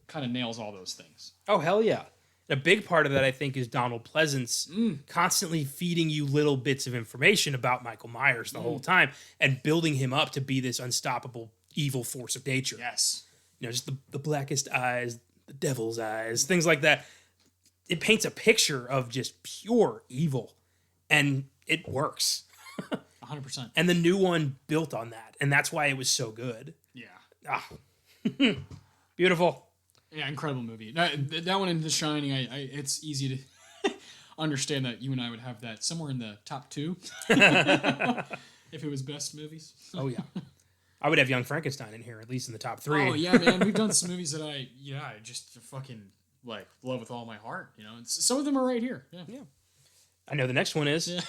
Speaker 2: kind of nails all those things.
Speaker 1: Oh hell yeah! And a big part of that I think is Donald Pleasance constantly feeding you little bits of information about Michael Myers the whole time and building him up to be this unstoppable evil force of nature.
Speaker 2: Yes.
Speaker 1: You know, just the blackest eyes, the devil's eyes, things like that. It paints a picture of just pure evil, and it works.
Speaker 2: 100%.
Speaker 1: And the new one built on that, and that's why it was so good.
Speaker 2: Yeah.
Speaker 1: Ah. Beautiful.
Speaker 2: Yeah, incredible movie. That one in The Shining, it's easy to understand that you and I would have that somewhere in the top 2 if it was best movies.
Speaker 1: Oh yeah, I would have Young Frankenstein in here, at least in the top 3.
Speaker 2: Oh yeah, man, we've done some movies that I just fucking like love with all my heart. You know, and some of them are right here. Yeah.
Speaker 1: I know the next one is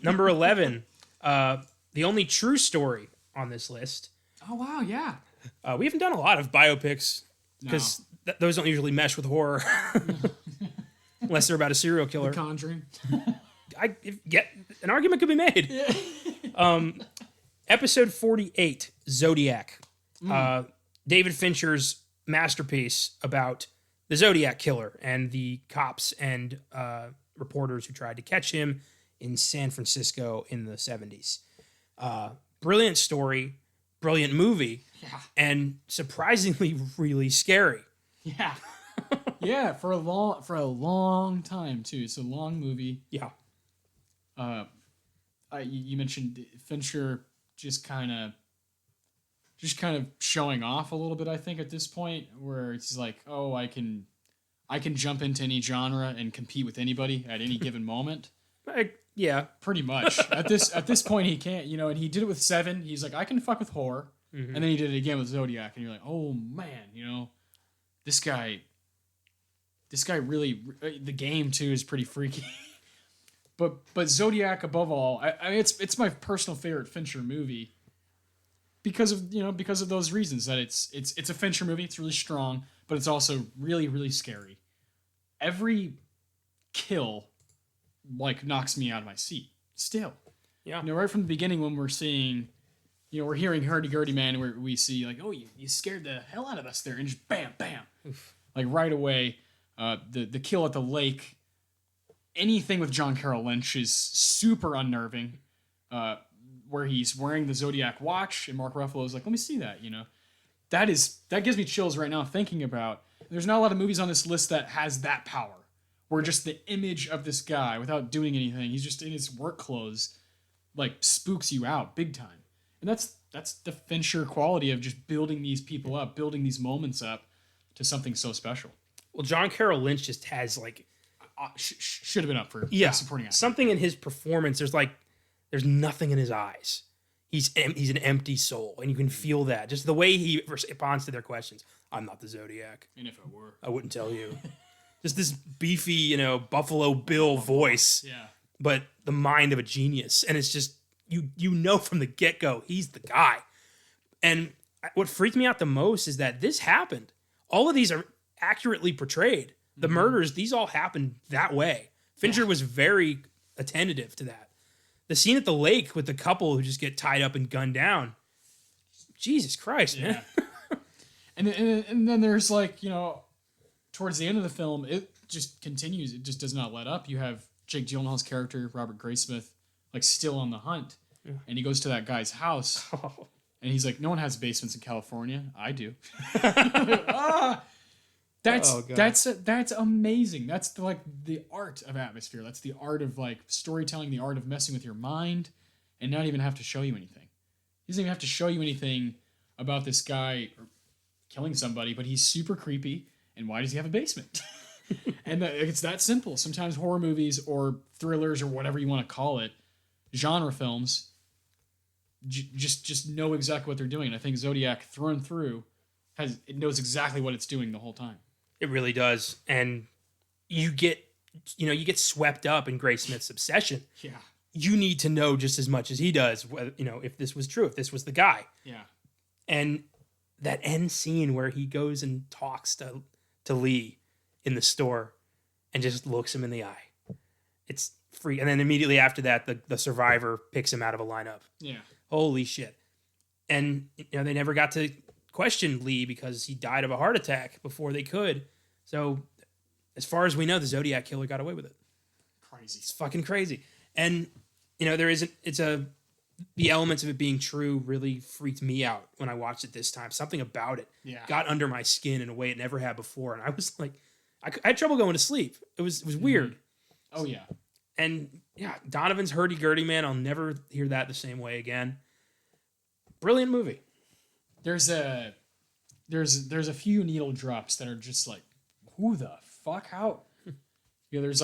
Speaker 1: number 11. The only true story on this list.
Speaker 2: Oh wow, yeah.
Speaker 1: We haven't done a lot of biopics because those don't usually mesh with horror, unless they're about a serial killer.
Speaker 2: The Conjuring.
Speaker 1: An argument could be made. Yeah. Episode 48, Zodiac. David Fincher's masterpiece about the Zodiac killer and the cops and reporters who tried to catch him in San Francisco in the 70s. Brilliant story, brilliant movie, and surprisingly really scary.
Speaker 2: Yeah. Yeah, for a long time too. It's a long movie.
Speaker 1: Yeah.
Speaker 2: You mentioned Fincher just kind of showing off a little bit, I think, at this point, where it's like, oh, I can jump into any genre and compete with anybody at any given moment.
Speaker 1: Yeah,
Speaker 2: pretty much. At this point, he can't, and he did it with Seven. He's like, I can fuck with horror, and then he did it again with Zodiac, and you're like, oh man, this guy really, the game too is pretty freaky. But Zodiac above all, I mean, it's my personal favorite Fincher movie because of those reasons, that it's a Fincher movie. It's really strong, but it's also really really scary. Every kill knocks me out of my seat still.
Speaker 1: Yeah.
Speaker 2: Right from the beginning when we're seeing, we're hearing Hurdy-Gurdy Man, where we see like, oh, you scared the hell out of us there, and just bam, bam. Oof. Like right away, the kill at the lake, anything with John Carroll Lynch is super unnerving. Where he's wearing the Zodiac watch, and Mark Ruffalo's like, let me see that, That gives me chills right now thinking about. There's not a lot of movies on this list that has that power. Where just the image of this guy, without doing anything, he's just in his work clothes, like spooks you out big time. And that's the Fincher quality of just building these people up, building these moments up to something so special.
Speaker 1: Well, John Carroll Lynch just has like
Speaker 2: should have been up for supporting actor.
Speaker 1: Something in his performance. There's nothing in his eyes. He's an empty soul, and you can feel that. Just the way he responds to their questions. I'm not the Zodiac.
Speaker 2: And if I were,
Speaker 1: I wouldn't tell you. Just this beefy, Buffalo Bill voice.
Speaker 2: Yeah.
Speaker 1: But the mind of a genius. And it's just, you know from the get-go, he's the guy. And what freaked me out the most is that this happened. All of these are accurately portrayed. The murders, these all happened that way. Fincher was very attentive to that. The scene at the lake with the couple who just get tied up and gunned down. Jesus Christ, man.
Speaker 2: and then there's towards the end of the film, it just continues. It just does not let up. You have Jake Gyllenhaal's character, Robert Graysmith, still on the hunt. Yeah. And he goes to that guy's house. Oh. And he's like, no one has basements in California. I do. That's amazing. That's the art of atmosphere. That's the art of storytelling, the art of messing with your mind, and not even have to show you anything. He doesn't even have to show you anything about this guy killing somebody, but he's super creepy. And why does he have a basement? And it's that simple. Sometimes horror movies or thrillers or whatever you want to call it, genre films, just know exactly what they're doing. And I think Zodiac, through and through, knows exactly what it's doing the whole time.
Speaker 1: It really does. And you get swept up in Graysmith's obsession.
Speaker 2: Yeah.
Speaker 1: You need to know just as much as he does, if this was true, if this was the guy.
Speaker 2: Yeah.
Speaker 1: And that end scene where he goes and talks to Lee in the store and just looks him in the eye. It's free. And then immediately after that, the survivor picks him out of a lineup.
Speaker 2: Yeah.
Speaker 1: Holy shit. And they never got to question Lee because he died of a heart attack before they could. So as far as we know, the Zodiac Killer got away with it.
Speaker 2: Crazy.
Speaker 1: It's fucking crazy. And the elements of it being true really freaked me out when I watched it this time. Something about it got under my skin in a way it never had before. And I was like, I had trouble going to sleep. It was weird.
Speaker 2: Oh yeah.
Speaker 1: And yeah, Donovan's hurdy-gurdy, man. I'll never hear that the same way again. Brilliant movie.
Speaker 2: There's a few needle drops that are just like, who the fuck? How? There's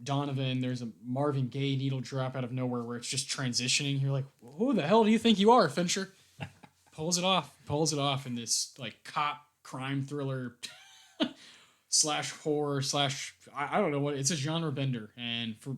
Speaker 2: Donovan, there's a Marvin Gaye needle drop out of nowhere where it's just transitioning. You're like, who the hell do you think you are, Fincher? Pulls it off in this like cop crime thriller / horror / I don't know what, it's a genre bender. And for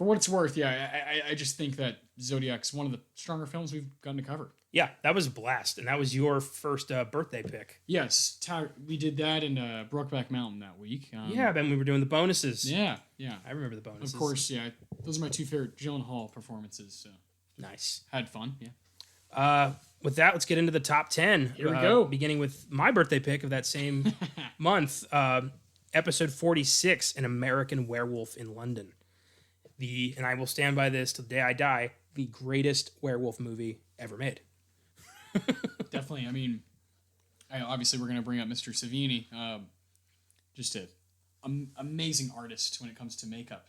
Speaker 2: what it's worth, I just think that Zodiac's one of the stronger films we've gotten to cover.
Speaker 1: Yeah, that was a blast. And that was your first birthday pick.
Speaker 2: Yes, we did that in Brokeback Mountain that week.
Speaker 1: Then we were doing the bonuses.
Speaker 2: Yeah.
Speaker 1: I remember the bonuses.
Speaker 2: Of course, yeah. Those are my two favorite Gyllenhaal performances. So
Speaker 1: nice.
Speaker 2: Had fun, yeah.
Speaker 1: With that, let's get into the top 10.
Speaker 2: Here we go.
Speaker 1: Beginning with my birthday pick of that same month, episode 46, An American Werewolf in London. And I will stand by this till the day I die, the greatest werewolf movie ever made.
Speaker 2: Definitely. I mean, obviously we're going to bring up Mr. Savini. Just an amazing artist when it comes to makeup.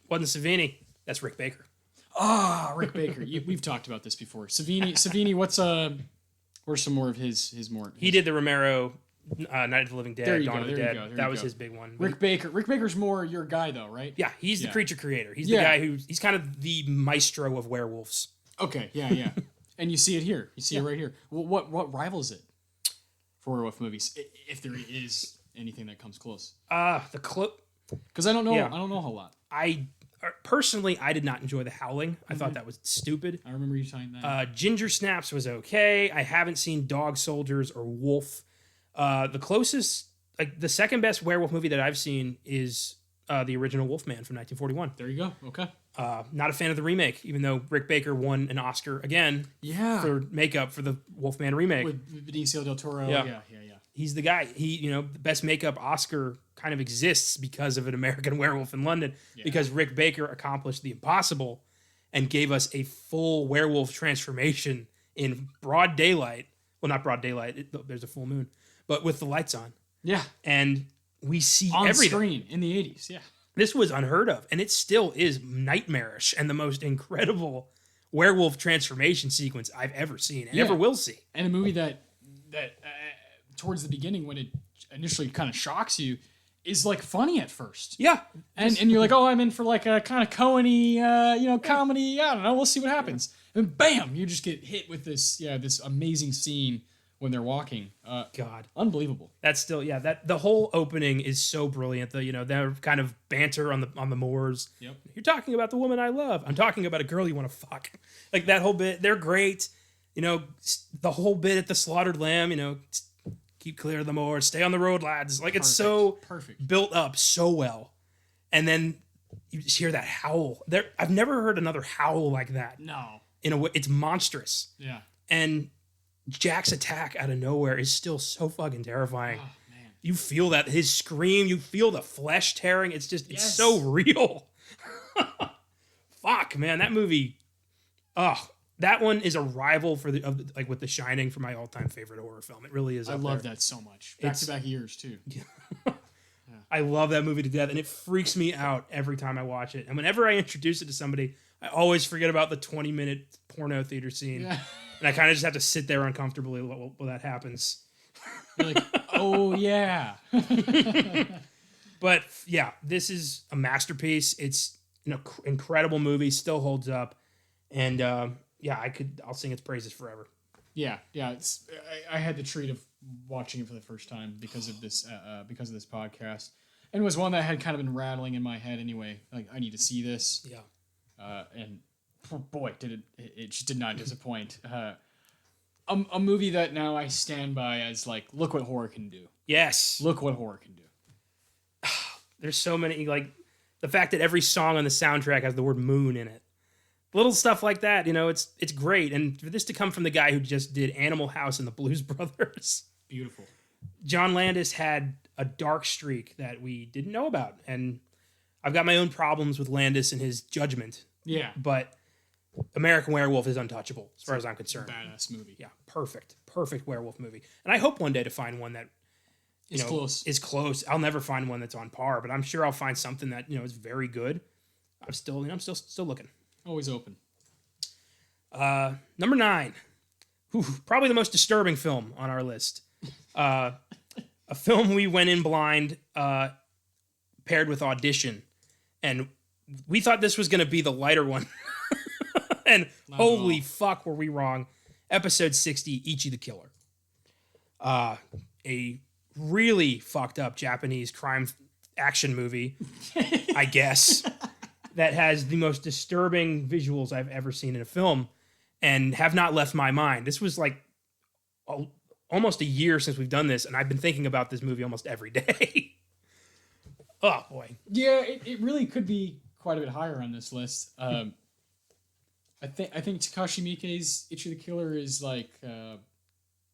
Speaker 1: Wasn't Savini? That's Rick Baker.
Speaker 2: Rick Baker. We've talked about this before. Savini. Where's some more of his more?
Speaker 1: He did the Romero Night of the Living Dead, Dawn of the Dead. That was his big one.
Speaker 2: Rick Baker. Rick Baker's more your guy though, right?
Speaker 1: Yeah, he's the creature creator. He's the guy he's kind of the maestro of werewolves.
Speaker 2: Okay, yeah. And you see it here. You see it right here. What rivals it for werewolf movies, if there is anything that comes close?
Speaker 1: Because
Speaker 2: I don't know. Yeah. I don't know a whole lot.
Speaker 1: Personally, I did not enjoy The Howling. I thought that was stupid.
Speaker 2: I remember you saying that.
Speaker 1: Ginger Snaps was okay. I haven't seen Dog Soldiers or Wolf. The closest, like the second best werewolf movie that I've seen is the original Wolfman from 1941.
Speaker 2: There you go. Okay.
Speaker 1: Not a fan of the remake, even though Rick Baker won an Oscar again for makeup for the Wolfman remake.
Speaker 2: With Benicio del Toro.
Speaker 1: Yeah. He's the guy. The best makeup Oscar kind of exists because of An American Werewolf in London, because Rick Baker accomplished the impossible and gave us a full werewolf transformation in broad daylight. Well, not broad daylight. There's a full moon, but with the lights on.
Speaker 2: Yeah.
Speaker 1: And we see
Speaker 2: on
Speaker 1: everything.
Speaker 2: Screen in the 80s. Yeah.
Speaker 1: This was unheard of, and it still is nightmarish and the most incredible werewolf transformation sequence I've ever seen and ever will see.
Speaker 2: And a movie that towards the beginning, when it initially kind of shocks you, is like funny at first.
Speaker 1: Yeah.
Speaker 2: And you're like, oh, I'm in for like a kind of Coen-y, comedy. I don't know. We'll see what happens. And bam, you just get hit with this amazing scene when they're walking.
Speaker 1: God.
Speaker 2: Unbelievable.
Speaker 1: That's still, that the whole opening is so brilliant. Their kind of banter on the moors.
Speaker 2: Yep.
Speaker 1: You're talking about the woman I love. I'm talking about a girl you want to fuck. Like that whole bit, they're great. The whole bit at the slaughtered lamb, keep clear of the moors, stay on the road, lads. Like it's so built up so well. And then you just hear that howl. I've never heard another howl like that.
Speaker 2: No.
Speaker 1: In a way, it's monstrous.
Speaker 2: Yeah.
Speaker 1: And Jack's attack out of nowhere is still so fucking terrifying.
Speaker 2: Oh, man.
Speaker 1: You feel that, his scream, you feel the flesh tearing. It's just, it's so real. Fuck, man, that movie. That one is a rival with The Shining for my all-time favorite horror film. It really is.
Speaker 2: I love that so much. Back-to-back years too.
Speaker 1: Yeah. I love that movie to death, and it freaks me out every time I watch it. And whenever I introduce it to somebody, I always forget about the 20-minute porno theater scene. Yeah. And I kind of just have to sit there uncomfortably while that happens.
Speaker 2: You're like, oh yeah.
Speaker 1: But yeah, this is a masterpiece. It's an incredible movie, still holds up, and I'll sing its praises forever.
Speaker 2: Yeah. I had the treat of watching it for the first time because of this podcast, and it was one that had kind of been rattling in my head anyway. Like, I need to see this.
Speaker 1: Yeah.
Speaker 2: And boy, it just did not disappoint. A movie that now I stand by as like, look what horror can do.
Speaker 1: Yes.
Speaker 2: Look what horror can do.
Speaker 1: There's so many, like, the fact that every song on the soundtrack has the word moon in it. Little stuff like that, you know, it's great. And for this to come from the guy who just did Animal House and the Blues Brothers.
Speaker 2: Beautiful.
Speaker 1: John Landis had a dark streak that we didn't know about. And I've got my own problems with Landis and his judgment.
Speaker 2: Yeah.
Speaker 1: But American Werewolf is untouchable as far as I'm concerned.
Speaker 2: Badass movie.
Speaker 1: Yeah, perfect werewolf movie. And I hope one day to find one that
Speaker 2: Is close.
Speaker 1: I'll never find one that's on par, but I'm sure I'll find something that, you know, is very good. I'm still looking.
Speaker 2: Always open.
Speaker 1: Number 9. Probably the most disturbing film on our list. A film we went in blind, paired with Audition, and we thought this was going to be the lighter one. And holy fuck, were we wrong. Episode 60, Ichi the Killer. A really fucked up Japanese crime action movie, I guess, that has the most disturbing visuals I've ever seen in a film and have not left my mind. This was like almost a year since we've done this, and I've been thinking about this movie almost every day. Oh, boy.
Speaker 2: Yeah, it really could be quite a bit higher on this list. I think Takashi Miike's Ichi the Killer is like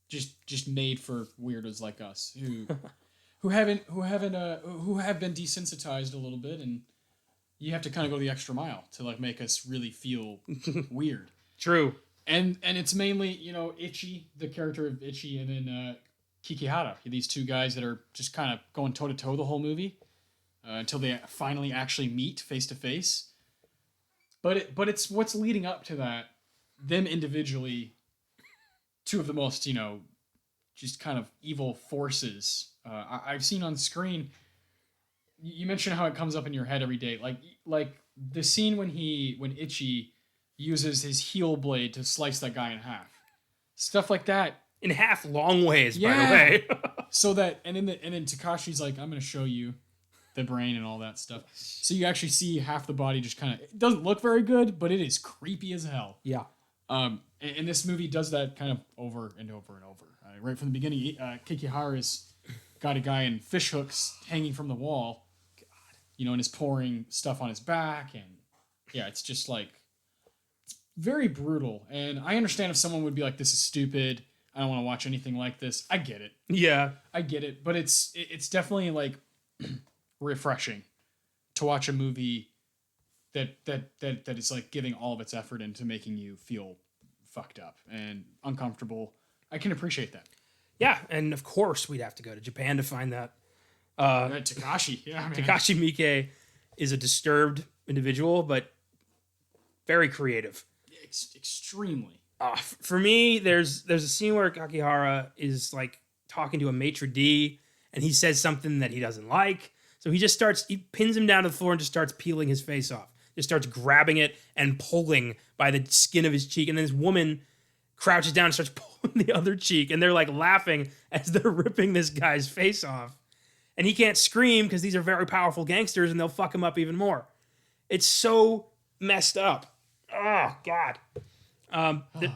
Speaker 2: just made for weirdos like us who have been desensitized a little bit, and you have to kind of go the extra mile to like make us really feel weird.
Speaker 1: True.
Speaker 2: And it's mainly, you know, Ichi, the character of Ichi, and then Kikihara, these two guys that are just kind of going toe to toe the whole movie until they finally actually meet face to face. But it's what's leading up to that, them individually, two of the most, you know, just kind of evil forces I've seen on screen. You mentioned how it comes up in your head every day, like the scene when Ichi uses his heel blade to slice that guy in half, stuff like that.
Speaker 1: In half, long ways, by the way.
Speaker 2: So that, and then Takashi's like, I'm going to show you the brain and all that stuff. So you actually see half the body just kind of, it doesn't look very good, but it is creepy as hell.
Speaker 1: Yeah.
Speaker 2: And this movie does that kind of over and over and over. Right from the beginning, Kikihara's got a guy in fish hooks hanging from the wall, you know, and is pouring stuff on his back. And yeah, it's just like, it's very brutal. And I understand if someone would be like, this is stupid, I don't want to watch anything like this. I get it.
Speaker 1: Yeah.
Speaker 2: I get it. But it's definitely like refreshing to watch a movie that is like giving all of its effort into making you feel fucked up and uncomfortable. I can appreciate that.
Speaker 1: Yeah, and of course we'd have to go to Japan to find that.
Speaker 2: Takashi, yeah, man.
Speaker 1: Takashi Miike is a disturbed individual, but very creative.
Speaker 2: Extremely.
Speaker 1: For me, there's a scene where Kakihara is like talking to a maitre d', and he says something that he doesn't like. So he pins him down to the floor and just starts peeling his face off. Just starts grabbing it and pulling by the skin of his cheek. And then this woman crouches down and starts pulling the other cheek. And they're like laughing as they're ripping this guy's face off. And he can't scream because these are very powerful gangsters and they'll fuck him up even more. It's so messed up. Oh, God.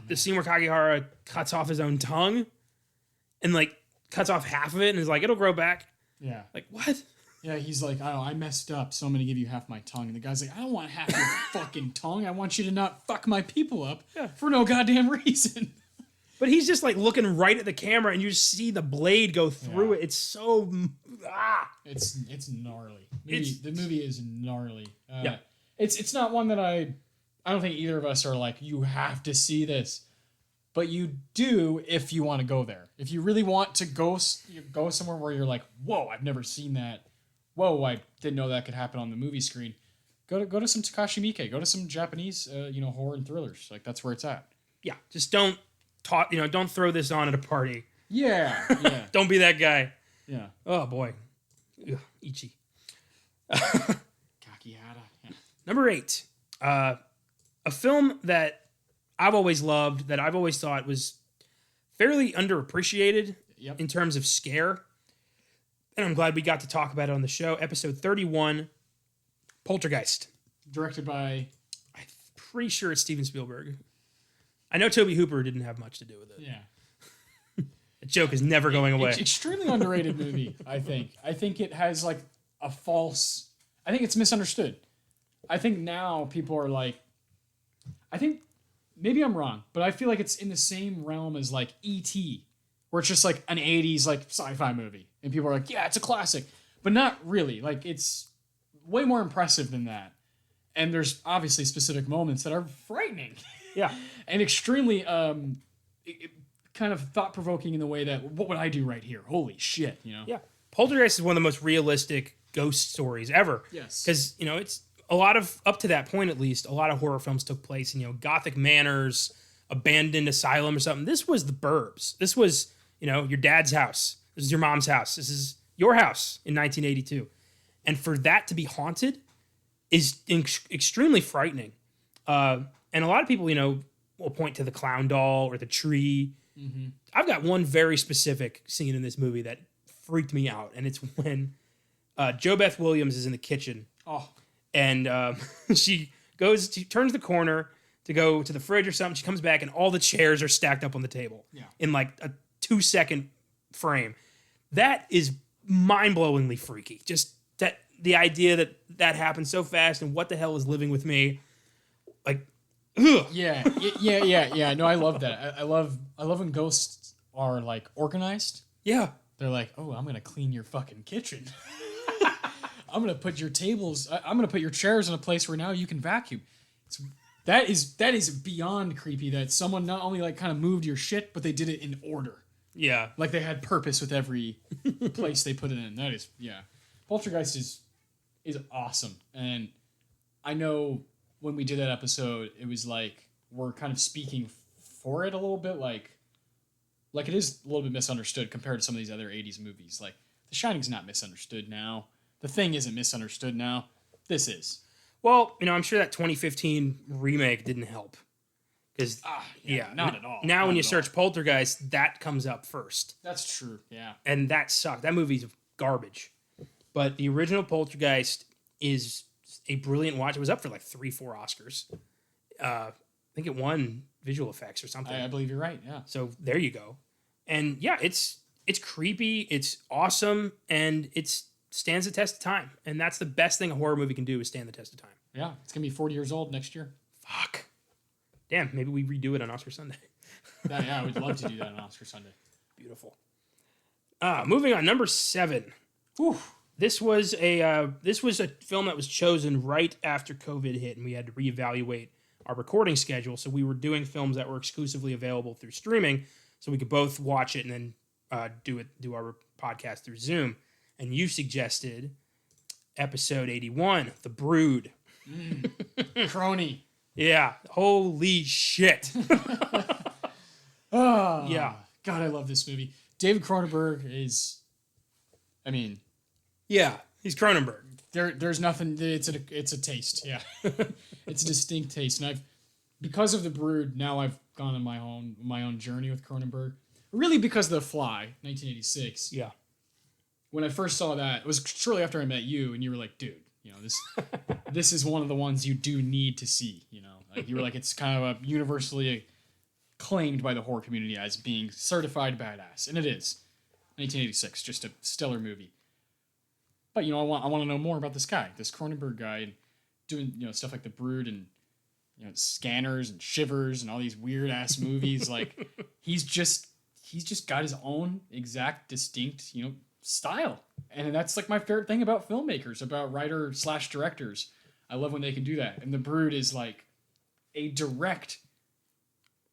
Speaker 1: The scene where Kakihara cuts off his own tongue and like cuts off half of it and is like, it'll grow back.
Speaker 2: Yeah.
Speaker 1: Like, what?
Speaker 2: Yeah, he's like, I messed up, so I'm going to give you half my tongue. And the guy's like, I don't want half your fucking tongue. I want you to not fuck my people up for no goddamn reason.
Speaker 1: But he's just like looking right at the camera and you just see the blade go through it. It's so...
Speaker 2: It's gnarly. The movie is gnarly. It's not one that I don't think either of us are like, you have to see this. But you do if you want to go there. If you really want to go somewhere where you're like, whoa, I've never seen that. Whoa, I didn't know that could happen on the movie screen. Go to some Takashi Miike. Go to some Japanese, horror and thrillers. Like that's where it's at.
Speaker 1: Yeah, just don't throw this on at a party.
Speaker 2: Yeah.
Speaker 1: Don't be that guy.
Speaker 2: Yeah.
Speaker 1: Oh boy, Ichi.
Speaker 2: Kakihara. Yeah.
Speaker 1: Number 8, a film that I've always loved, that I've always thought was fairly underappreciated in terms of scare. And I'm glad we got to talk about it on the show. Episode 31, Poltergeist.
Speaker 2: Directed by...
Speaker 1: I'm pretty sure it's Steven Spielberg. I know Tobe Hooper didn't have much to do with it.
Speaker 2: Yeah.
Speaker 1: That joke is never going away.
Speaker 2: It's extremely underrated movie, I think. I think it has like a false. I think it's misunderstood. I think now people are like, I think maybe I'm wrong, but I feel like it's in the same realm as like E.T., where it's just like an 80s like sci-fi movie. And people are like, yeah, it's a classic. But not really. Like, it's way more impressive than that. And there's obviously specific moments that are frightening.
Speaker 1: Yeah.
Speaker 2: And extremely kind of thought-provoking in the way that, what would I do right here? Holy shit, you know?
Speaker 1: Yeah. Poltergeist is one of the most realistic ghost stories ever.
Speaker 2: Yes.
Speaker 1: Because, you know, it's a lot of, up to that point at least, a lot of horror films took place in, you know, Gothic manors, abandoned asylum or something. This was the burbs. This was, you know, your dad's house. This is your mom's house. This is your house in 1982. And for that to be haunted is extremely frightening. And a lot of people, you know, will point to the clown doll or the tree. Mm-hmm. I've got one very specific scene in this movie that freaked me out. And it's when Jo Beth Williams is in the kitchen.
Speaker 2: Oh.
Speaker 1: And she turns the corner to go to the fridge or something. She comes back and all the chairs are stacked up on the table in like a 2-second frame. That is mind-blowingly freaky. Just that the idea that happened so fast and what the hell is living with me. Like, ugh.
Speaker 2: Yeah. No, I love that. I love when ghosts are like organized.
Speaker 1: Yeah.
Speaker 2: They're like, oh, I'm gonna clean your fucking kitchen. I'm gonna put your tables. I'm gonna put your chairs in a place where now you can vacuum. That is beyond creepy. That someone not only like kind of moved your shit, but they did it in order.
Speaker 1: Yeah.
Speaker 2: Like they had purpose with every place they put it in. That is, yeah. Poltergeist is awesome. And I know when we did that episode, it was like we're kind of speaking for it a little bit. Like it is a little bit misunderstood compared to some of these other 80s movies. Like The Shining's not misunderstood now. The Thing isn't misunderstood now. This is.
Speaker 1: Well, you know, I'm sure that 2015 remake didn't help. Because,
Speaker 2: not at all.
Speaker 1: Now when you search Poltergeist, that comes up first.
Speaker 2: That's true, yeah.
Speaker 1: And that sucked. That movie's garbage. But the original Poltergeist is a brilliant watch. It was up for like 3-4 Oscars. I think it won visual effects or something.
Speaker 2: I believe you're right, yeah.
Speaker 1: So there you go. And yeah, it's creepy, it's awesome, and it stands the test of time. And that's the best thing a horror movie can do is stand the test of time.
Speaker 2: Yeah, it's going to be 40 years old next year.
Speaker 1: Fuck. Damn, maybe we redo it on Oscar Sunday.
Speaker 2: Yeah, I would love to do that on Oscar Sunday.
Speaker 1: Beautiful. Moving on, number 7.
Speaker 2: Whew.
Speaker 1: This was a film that was chosen right after COVID hit, and we had to reevaluate our recording schedule. So we were doing films that were exclusively available through streaming, so we could both watch it and then do our podcast through Zoom. And you suggested episode 81, The Brood.
Speaker 2: Crony.
Speaker 1: Yeah. Holy shit.
Speaker 2: Oh,
Speaker 1: yeah.
Speaker 2: God, I love this movie. David Cronenberg is, I mean.
Speaker 1: Yeah, he's Cronenberg.
Speaker 2: There's nothing, it's a taste, yeah. It's a distinct taste. And because of The Brood, now I've gone on my own journey with Cronenberg. Really because of The Fly, 1986.
Speaker 1: Yeah.
Speaker 2: When I first saw that, it was shortly after I met you, and you were like, dude, you know, this is one of the ones you do need to see, you know. Like you were like, it's kind of a universally acclaimed by the horror community as being certified badass. And it is. 1986, just a stellar movie. But, you know, I want to know more about this guy, this Cronenberg guy, and doing, you know, stuff like The Brood and, you know, Scanners and Shivers and all these weird ass movies. Like he's just got his own exact distinct, you know, style. And that's like my favorite thing about filmmakers, about writer/directors. I love when they can do that. And The Brood is like a direct,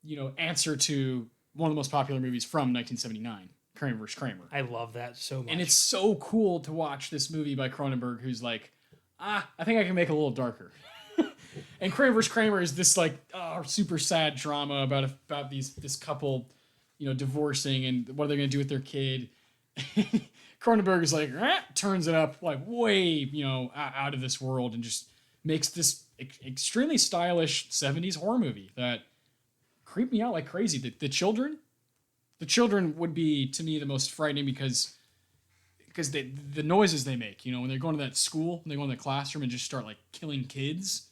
Speaker 2: you know, answer to one of the most popular movies from 1979, Kramer vs. Kramer.
Speaker 1: I love that so much.
Speaker 2: And it's so cool to watch this movie by Cronenberg, who's like, I think I can make it a little darker. And Kramer vs. Kramer is this like super sad drama about this couple, you know, divorcing and what are they going to do with their kid. Cronenberg is like, turns it up like way, you know, out of this world and just makes this extremely stylish 70s horror movie that creeped me out like crazy. The children would be, to me, the most frightening because the noises they make, you know, when they're going to that school and they go in the classroom and just start like killing kids.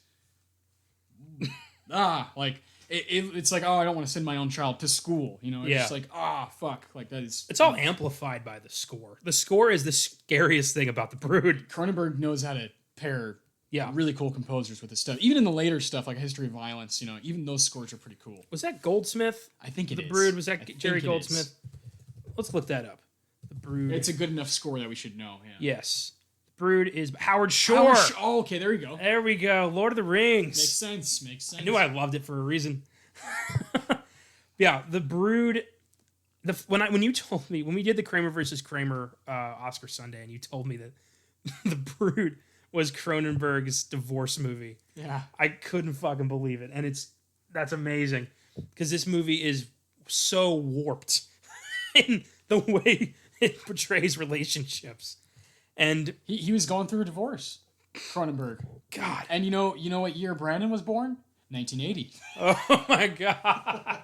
Speaker 2: Like it's like, oh, I don't want to send my own child to school. You know, it's
Speaker 1: Yeah.
Speaker 2: just like, fuck. Like, that is...
Speaker 1: It's all amplified by the score. The score is the scariest thing about The Brood.
Speaker 2: Cronenberg knows how to pair
Speaker 1: Yeah.
Speaker 2: really cool composers with his stuff. Even in the later stuff, like History of Violence, you know, even those scores are pretty cool.
Speaker 1: Was that Goldsmith?
Speaker 2: I think it
Speaker 1: The
Speaker 2: is.
Speaker 1: Brood, was that
Speaker 2: I think
Speaker 1: Jerry
Speaker 2: it
Speaker 1: Goldsmith?
Speaker 2: is.
Speaker 1: Let's look that up. The Brood.
Speaker 2: It's a good enough score that we should know. Yeah.
Speaker 1: Yes. The Brood is Howard Shore.
Speaker 2: Oh, okay, there you go.
Speaker 1: There we go. Lord of the Rings.
Speaker 2: Makes sense. Makes sense.
Speaker 1: I knew I loved it for a reason. Yeah, The Brood. When you told me, when we did the Kramer versus Kramer Oscar Sunday, and you told me that The Brood was Cronenberg's divorce movie,
Speaker 2: Yeah.
Speaker 1: I couldn't fucking believe it, and that's amazing because this movie is so warped in the way it portrays relationships, and
Speaker 2: He was going through a divorce, Cronenberg.
Speaker 1: God,
Speaker 2: And you know what year Brandon was born? 1980.
Speaker 1: oh my God,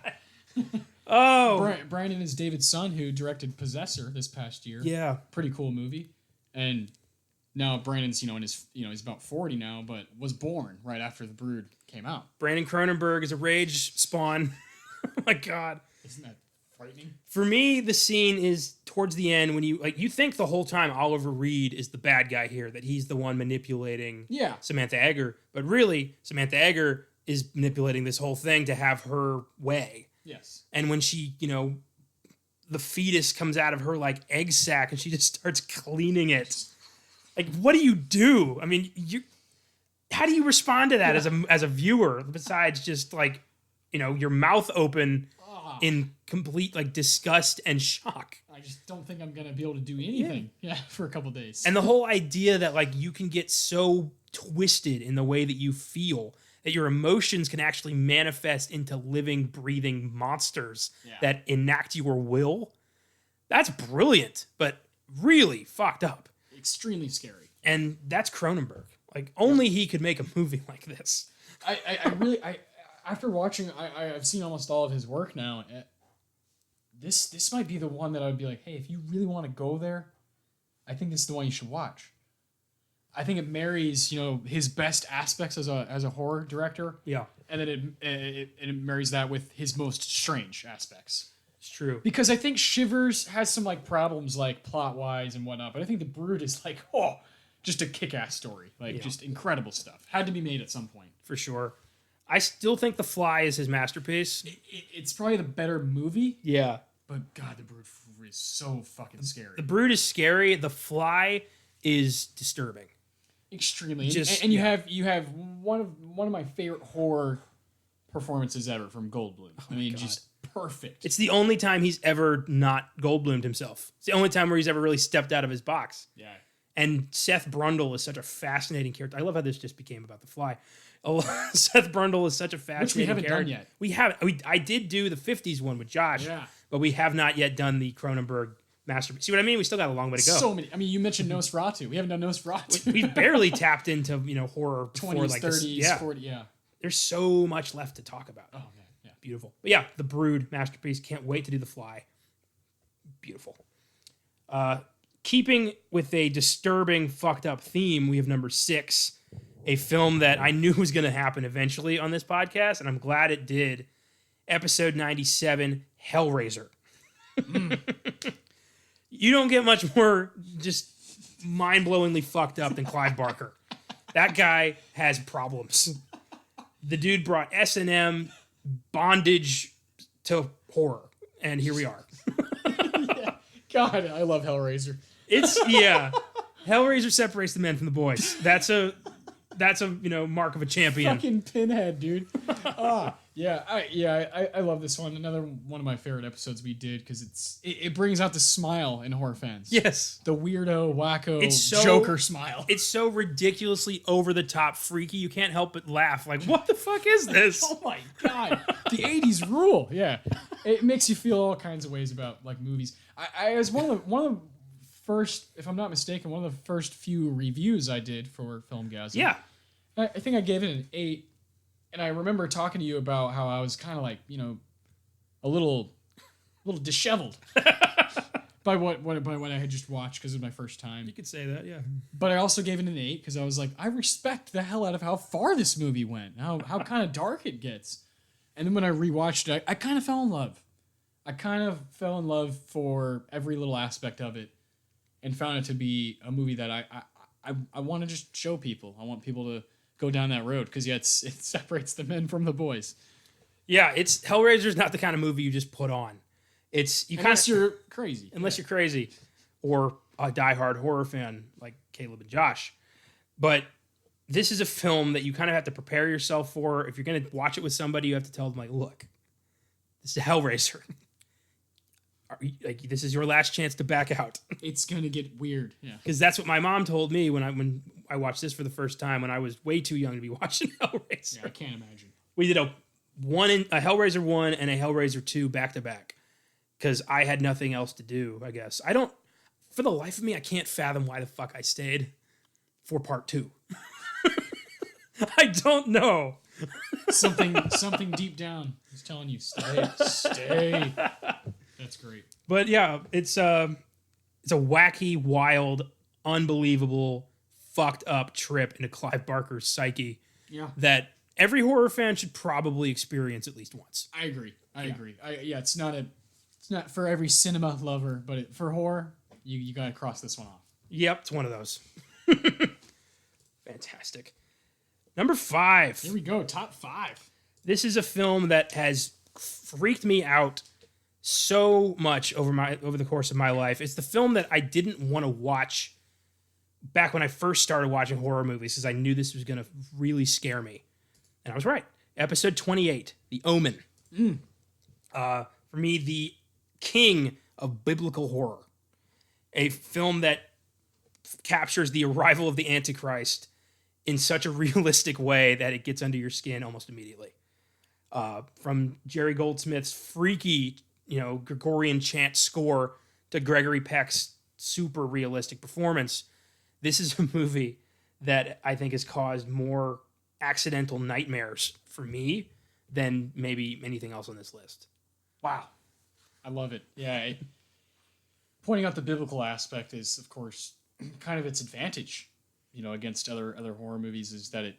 Speaker 1: oh
Speaker 2: Brandon is David's son, who directed Possessor this past year.
Speaker 1: yeah,
Speaker 2: Pretty cool movie. And now Brandon's, he's about 40 now, but was born right after The Brood came out.
Speaker 1: Brandon Cronenberg is a rage spawn. Oh my God.
Speaker 2: Isn't that frightening?
Speaker 1: For me, the scene is towards the end when you think the whole time Oliver Reed is the bad guy here, that he's the one manipulating
Speaker 2: Yeah.
Speaker 1: Samantha Eggar, but really Samantha Eggar is manipulating this whole thing to have her way.
Speaker 2: Yes.
Speaker 1: And when she, the fetus comes out of her like egg sac and she just starts cleaning it. Like, what do you do? I mean, how do you respond to that as a viewer besides just like, your mouth open in complete like disgust and shock?
Speaker 2: I just don't think I'm going to be able to do anything for a couple days.
Speaker 1: And the whole idea that like you can get so twisted in the way that you feel that your emotions can actually manifest into living, breathing monsters that enact your will. That's brilliant, but really fucked up.
Speaker 2: Extremely scary.
Speaker 1: And that's Cronenberg. Like, only he could make a movie like this.
Speaker 2: I really after watching, I've seen almost all of his work now. This might be the one that I would be like, hey, if you really want to go there, I think this is the one you should watch. I think it marries, his best aspects as a horror director.
Speaker 1: Yeah,
Speaker 2: And then it marries that with his most strange aspects.
Speaker 1: it's true.
Speaker 2: Because I think Shivers has some like problems like plot wise and whatnot, but I think The Brood is like, just a kick-ass story. Like just incredible stuff. Had to be made at some point.
Speaker 1: For sure. I still think The Fly is his masterpiece.
Speaker 2: It's probably the better movie,
Speaker 1: Yeah.
Speaker 2: but God, The Brood is so fucking scary.
Speaker 1: The Brood is scary. The Fly is disturbing.
Speaker 2: Extremely.
Speaker 1: Just-
Speaker 2: and you have one of my favorite horror performances ever from Goldblum. I mean, just perfect.
Speaker 1: It's the only time he's ever not Goldbloomed himself. It's the only time where he's ever really stepped out of his box.
Speaker 2: Yeah.
Speaker 1: And Seth Brundle is such a fascinating character. I love how this just became about The Fly. Seth Brundle is such a fascinating
Speaker 2: Which we haven't
Speaker 1: character.
Speaker 2: done yet.
Speaker 1: We haven't. I did do the 50s one with Josh, but we have not yet done the Cronenberg masterpiece. See what I mean? We still got a long way to go.
Speaker 2: So many. I mean, you mentioned Nosferatu. We haven't done Nosferatu.
Speaker 1: We've barely tapped into horror before
Speaker 2: 20s,
Speaker 1: like
Speaker 2: 30s,
Speaker 1: this. Yeah.
Speaker 2: 40s, yeah.
Speaker 1: There's so much left to talk about.
Speaker 2: Oh, man. Yeah.
Speaker 1: Beautiful. But yeah, The Brood, masterpiece. Can't wait to do The Fly. Beautiful. Keeping with a disturbing, fucked up theme, we have number 6, a film that I knew was going to happen eventually on this podcast, and I'm glad it did. Episode 97, Hellraiser. You don't get much more just mind-blowingly fucked up than Clive Barker. That guy has problems. The dude brought S&M, bondage to horror, and here we are.
Speaker 2: God, I love Hellraiser.
Speaker 1: Hellraiser separates the men from the boys. That's a mark of a champion.
Speaker 2: Fucking Pinhead, dude. I love this one. Another one of my favorite episodes we did because it brings out the smile in horror fans.
Speaker 1: Yes.
Speaker 2: The weirdo, wacko,
Speaker 1: It's
Speaker 2: Joker smile.
Speaker 1: It's so ridiculously over the top freaky. You can't help but laugh. Like, what the fuck is this?
Speaker 2: Oh my God. The 80s rule. Yeah. It makes you feel all kinds of ways about like movies. I was one of the first, if I'm not mistaken, one of the first few reviews I did for Filmgazm.
Speaker 1: Yeah.
Speaker 2: I think I gave it an 8. And I remember talking to you about how I was kind of like, a little disheveled by what I had just watched because it was my first time.
Speaker 1: You could say that, yeah.
Speaker 2: But I also gave it an 8 because I was like, I respect the hell out of how far this movie went, how kind of dark it gets. And then when I rewatched it, I kind of fell in love. I kind of fell in love for every little aspect of it, and found it to be a movie that I want to just show people. I want people to go down that road because it separates the men from the boys.
Speaker 1: Yeah, Hellraiser's not the kind of movie you just put on.
Speaker 2: Unless you're crazy.
Speaker 1: Unless you're crazy, or a diehard horror fan like Caleb and Josh. But this is a film that you kind of have to prepare yourself for. If you're going to watch it with somebody, you have to tell them, like, look, this is Hellraiser. This is your last chance to back out.
Speaker 2: It's going to get weird. Yeah.
Speaker 1: Because that's what my mom told me when I watched this for the first time when I was way too young to be watching Hellraiser.
Speaker 2: Yeah, I can't imagine.
Speaker 1: We did a Hellraiser 1 and a Hellraiser 2 back to back because I had nothing else to do, I guess. For the life of me, I can't fathom why the fuck I stayed for part 2. I don't know.
Speaker 2: Something deep down is telling you, stay. That's great.
Speaker 1: But yeah, it's a wacky, wild, unbelievable, fucked up trip into Clive Barker's psyche.
Speaker 2: Yeah.
Speaker 1: That every horror fan should probably experience at least once.
Speaker 2: I agree. I agree. It's not for every cinema lover, but for horror, you got to cross this one off.
Speaker 1: Yep, it's one of those. Fantastic. Number 5.
Speaker 2: Here we go. Top 5.
Speaker 1: This is a film that has freaked me out so much over the course of my life. It's the film that I didn't want to watch back when I first started watching horror movies because I knew this was going to really scare me. And I was right. Episode 28, The Omen. For me, the king of biblical horror. A film that captures the arrival of the Antichrist in such a realistic way that it gets under your skin almost immediately. From Jerry Goldsmith's freaky, Gregorian chant score to Gregory Peck's super realistic performance, this is a movie that I think has caused more accidental nightmares for me than maybe anything else on this list.
Speaker 2: Wow. I love it. Yeah. Pointing out the biblical aspect is, of course, kind of its advantage, against other horror movies, is that it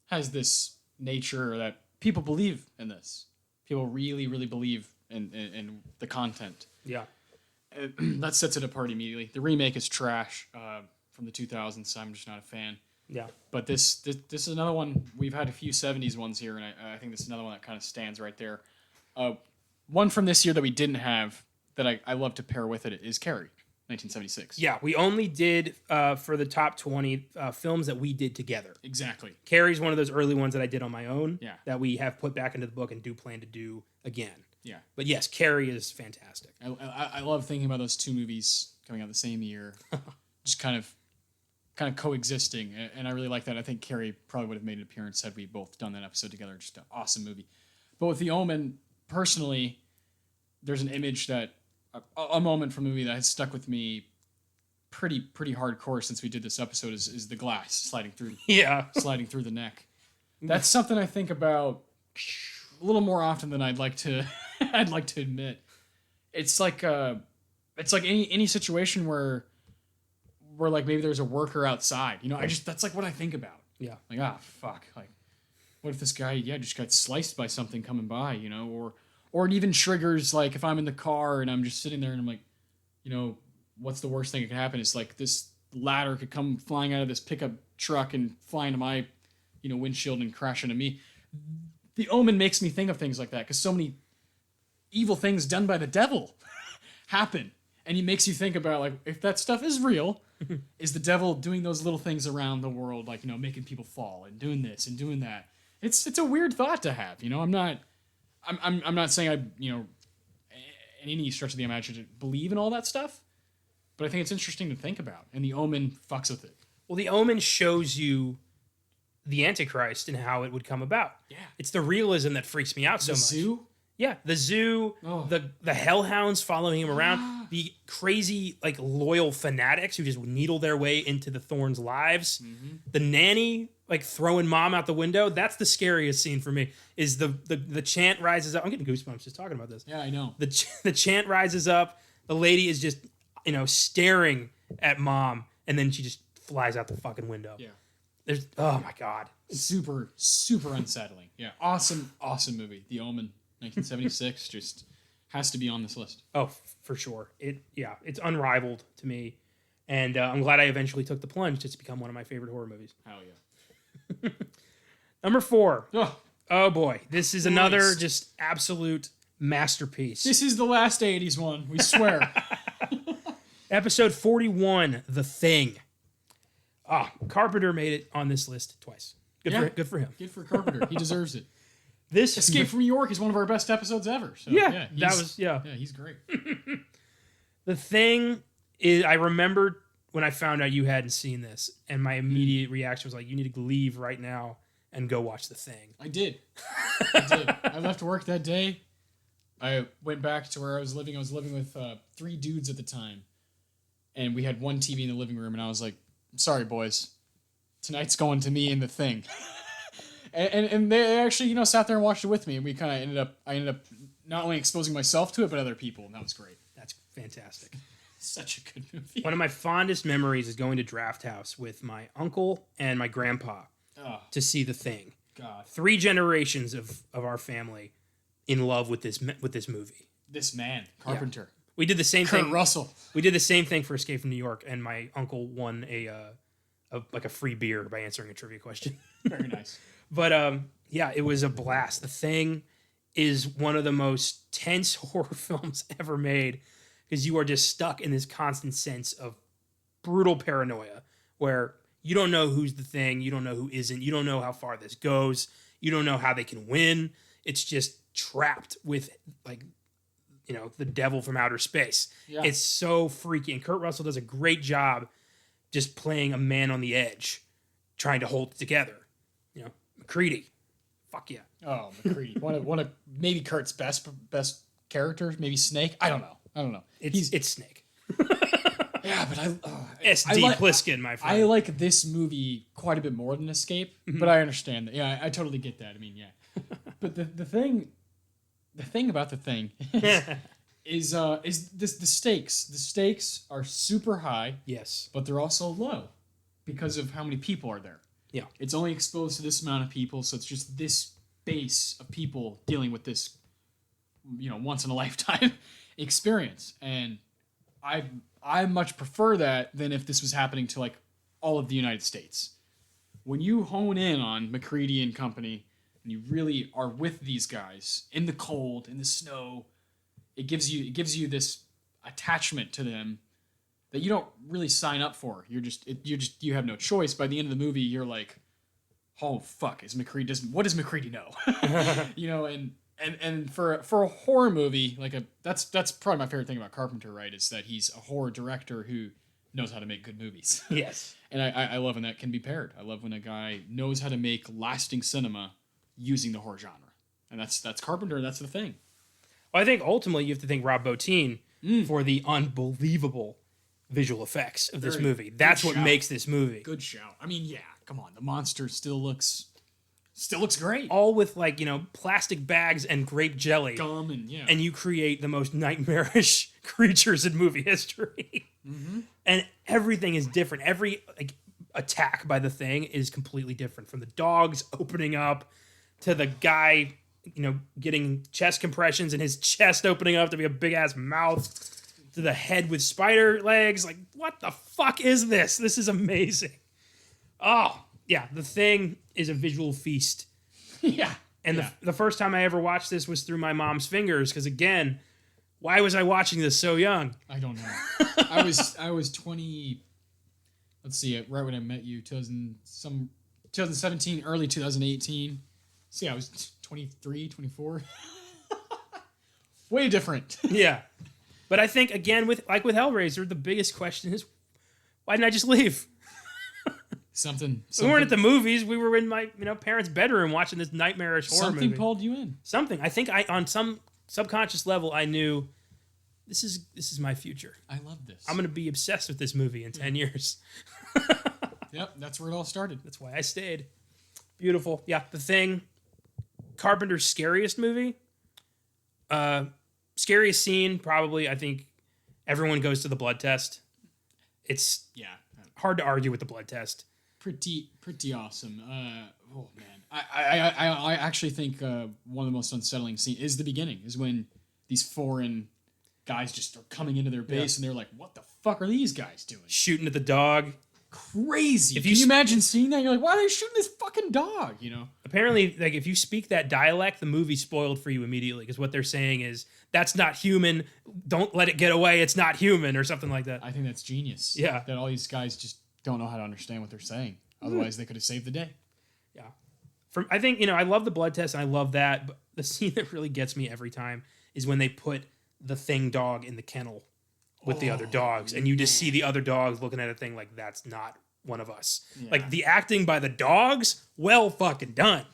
Speaker 2: has this nature that people believe in this. People really, really believe in the content.
Speaker 1: Yeah.
Speaker 2: That sets it apart immediately. The remake is trash from the 2000s, so I'm just not a fan.
Speaker 1: Yeah.
Speaker 2: But this is another one. We've had a few 70s ones here, and I think this is another one that kind of stands right there. One from this year that we didn't have that I love to pair with it is Carrie, 1976.
Speaker 1: Yeah, we only did, for the top 20, films that we did together.
Speaker 2: Exactly.
Speaker 1: Carrie's one of those early ones that I did on my own.
Speaker 2: Yeah.
Speaker 1: That we have put back into the book and do plan to do again.
Speaker 2: Yeah.
Speaker 1: But yes, Carrie is fantastic.
Speaker 2: I love thinking about those two movies coming out the same year, just kind of coexisting, and I really like that. I think Carrie probably would have made an appearance had we both done that episode together. Just an awesome movie. But with The Omen, personally, there's an image that a moment from the movie that has stuck with me pretty hardcore since we did this episode is the glass sliding through the neck. That's something I think about a little more often than I'd like to admit. It's like any situation where like maybe there's a worker outside, that's like what I think about.
Speaker 1: Yeah.
Speaker 2: Like, fuck. Like, what if this guy, just got sliced by something coming by, or it even triggers, like, if I'm in the car and I'm just sitting there and I'm like, what's the worst thing that could happen? It's like this ladder could come flying out of this pickup truck and fly into my, windshield and crash into me. The Omen makes me think of things like that because so many evil things done by the devil happen. And it makes you think about, like, if that stuff is real, is the devil doing those little things around the world, like, making people fall and doing this and doing that? It's a weird thought to have, I'm not saying I, in any stretch of the imagination, believe in all that stuff, but I think it's interesting to think about, and The Omen fucks with it.
Speaker 1: Well, The Omen shows you the Antichrist and how it would come about.
Speaker 2: Yeah.
Speaker 1: It's the realism that freaks me out so much.
Speaker 2: The zoo?
Speaker 1: Yeah, the zoo, the hellhounds following him around, the crazy, like, loyal fanatics who just needle their way into the Thorns' lives, the nanny, like, throwing mom out the window. That's the scariest scene for me, is the chant rises up. I'm getting goosebumps just talking about this.
Speaker 2: Yeah, I know.
Speaker 1: The chant rises up. The lady is just, staring at mom, and then she just flies out the fucking window.
Speaker 2: Yeah.
Speaker 1: There's oh my god.
Speaker 2: Super unsettling. Yeah, awesome movie. The Omen, 1976, just has to be on this list.
Speaker 1: Oh, for sure. It's unrivaled to me, and I'm glad I eventually took the plunge just to become one of my favorite horror movies.
Speaker 2: Hell yeah.
Speaker 1: Number 4.
Speaker 2: Oh,
Speaker 1: Oh boy, this is another just absolute masterpiece.
Speaker 2: this is the last 80s one, we swear.
Speaker 1: Episode 41, The Thing. Carpenter made it on this list twice. Good for him.
Speaker 2: Good for Carpenter. He deserves it.
Speaker 1: This
Speaker 2: Escape from New York is one of our best episodes ever. So, he's great.
Speaker 1: The Thing is, I remember when I found out you hadn't seen this, and my immediate reaction was like, you need to leave right now and go watch The Thing.
Speaker 2: I did. I left work that day. I went back to where I was living. I was living with 3 dudes at the time. And we had one TV in the living room, and I was like, sorry, boys. Tonight's going to me and The Thing. and they actually, sat there and watched it with me, and we kind of I ended up not only exposing myself to it, but other people, and that was great.
Speaker 1: That's fantastic.
Speaker 2: Such a good movie.
Speaker 1: One of my fondest memories is going to Draft House with my uncle and my grandpa to see The Thing.
Speaker 2: God.
Speaker 1: 3 generations of our family in love with this movie.
Speaker 2: This man, Carpenter.
Speaker 1: Yeah. We did the same
Speaker 2: Kurt
Speaker 1: thing.
Speaker 2: Russell.
Speaker 1: We did the same thing for Escape from New York, and my uncle won a free beer by answering a trivia question.
Speaker 2: Very nice.
Speaker 1: But it was a blast. The Thing is one of the most tense horror films ever made because you are just stuck in this constant sense of brutal paranoia where you don't know who's the thing, you don't know who isn't, you don't know how far this goes, you don't know how they can win. It's just trapped with the devil from outer space. Yeah. It's so freaky. And Kurt Russell does a great job just playing a man on the edge, trying to hold it together. McCready. Fuck yeah.
Speaker 2: Oh, McCready. one of maybe Kurt's best characters. Maybe Snake. I don't know.
Speaker 1: It's Snake.
Speaker 2: Yeah, but
Speaker 1: S.D. Pliskin, my friend.
Speaker 2: I like this movie quite a bit more than Escape, but I understand that. Yeah, I totally get that. I mean, yeah. But the thing about The Thing is the stakes. The stakes are super high.
Speaker 1: Yes.
Speaker 2: But they're also low because of how many people are there.
Speaker 1: Yeah. It's
Speaker 2: only exposed to this amount of people, so it's just this base of people dealing with this, once in a lifetime experience. And I much prefer that than if this was happening to all of the United States. When you hone in on McCready and company, and you really are with these guys in the cold, in the snow, it gives you this attachment to them that you don't really sign up for. You have no choice. By the end of the movie, you're like, oh fuck, what does McCready know? And for a horror movie, that's probably my favorite thing about Carpenter, right? Is that he's a horror director who knows how to make good movies.
Speaker 1: Yes.
Speaker 2: And I love when that can be paired. I love when a guy knows how to make lasting cinema using the horror genre. And that's Carpenter, that's The Thing.
Speaker 1: Well, I think ultimately you have to thank Rob Bottin for the unbelievable visual effects of this movie. That's what makes this movie.
Speaker 2: Good shout. I mean, yeah, come on. The monster still looks great.
Speaker 1: All with plastic bags and grape jelly.
Speaker 2: Gum and yeah.
Speaker 1: And you create the most nightmarish creatures in movie history. Mm-hmm. And everything is different. Every attack by The Thing is completely different. From the dogs opening up to the guy, getting chest compressions and his chest opening up to be a big ass mouth, to the head with spider legs. What the fuck is this? This is amazing. Oh, yeah. The Thing is a visual feast.
Speaker 2: Yeah.
Speaker 1: And the first time I ever watched this was through my mom's fingers. Because again, why was I watching this so young?
Speaker 2: I don't know. I was 20. Let's see, right when I met you, 2017, early 2018. See, I was 23, 24. Way different.
Speaker 1: Yeah. But I think, again, with Hellraiser, the biggest question is, why didn't I just leave?
Speaker 2: Something.
Speaker 1: We weren't at the movies. We were in my parents' bedroom watching this nightmarish horror movie.
Speaker 2: Something pulled you in.
Speaker 1: Something. I think on some subconscious level, I knew this is my future.
Speaker 2: I love this.
Speaker 1: I'm going to be obsessed with this movie in 10 years.
Speaker 2: Yep, that's where it all started.
Speaker 1: That's why I stayed. Beautiful. Yeah, The Thing. Carpenter's scariest movie. Scariest scene, probably, I think everyone goes to the blood test. It's hard to argue with the blood test.
Speaker 2: pretty awesome. Oh man, I actually think one of the most unsettling scenes is the beginning. Is when these foreign guys just are coming into their base and they're like, "What the fuck are these guys doing?"
Speaker 1: Shooting at the dog.
Speaker 2: Crazy. Can you imagine seeing that? You're like, why are they shooting this fucking dog? You know.
Speaker 1: Apparently, like if you speak that dialect, the movie's spoiled for you immediately because what they're saying is that's not human. Don't let it get away. It's not human, or something like that.
Speaker 2: I think that's genius.
Speaker 1: Yeah.
Speaker 2: That all these guys just don't know how to understand what they're saying. Otherwise, they could have saved the day.
Speaker 1: Yeah. I think, I love the blood test and I love that, but the scene that really gets me every time is when they put the thing dog in the kennel with the other dogs, and you just see the other dogs looking at a thing like, that's not one of us. Yeah. Like, the acting by the dogs, well fucking done.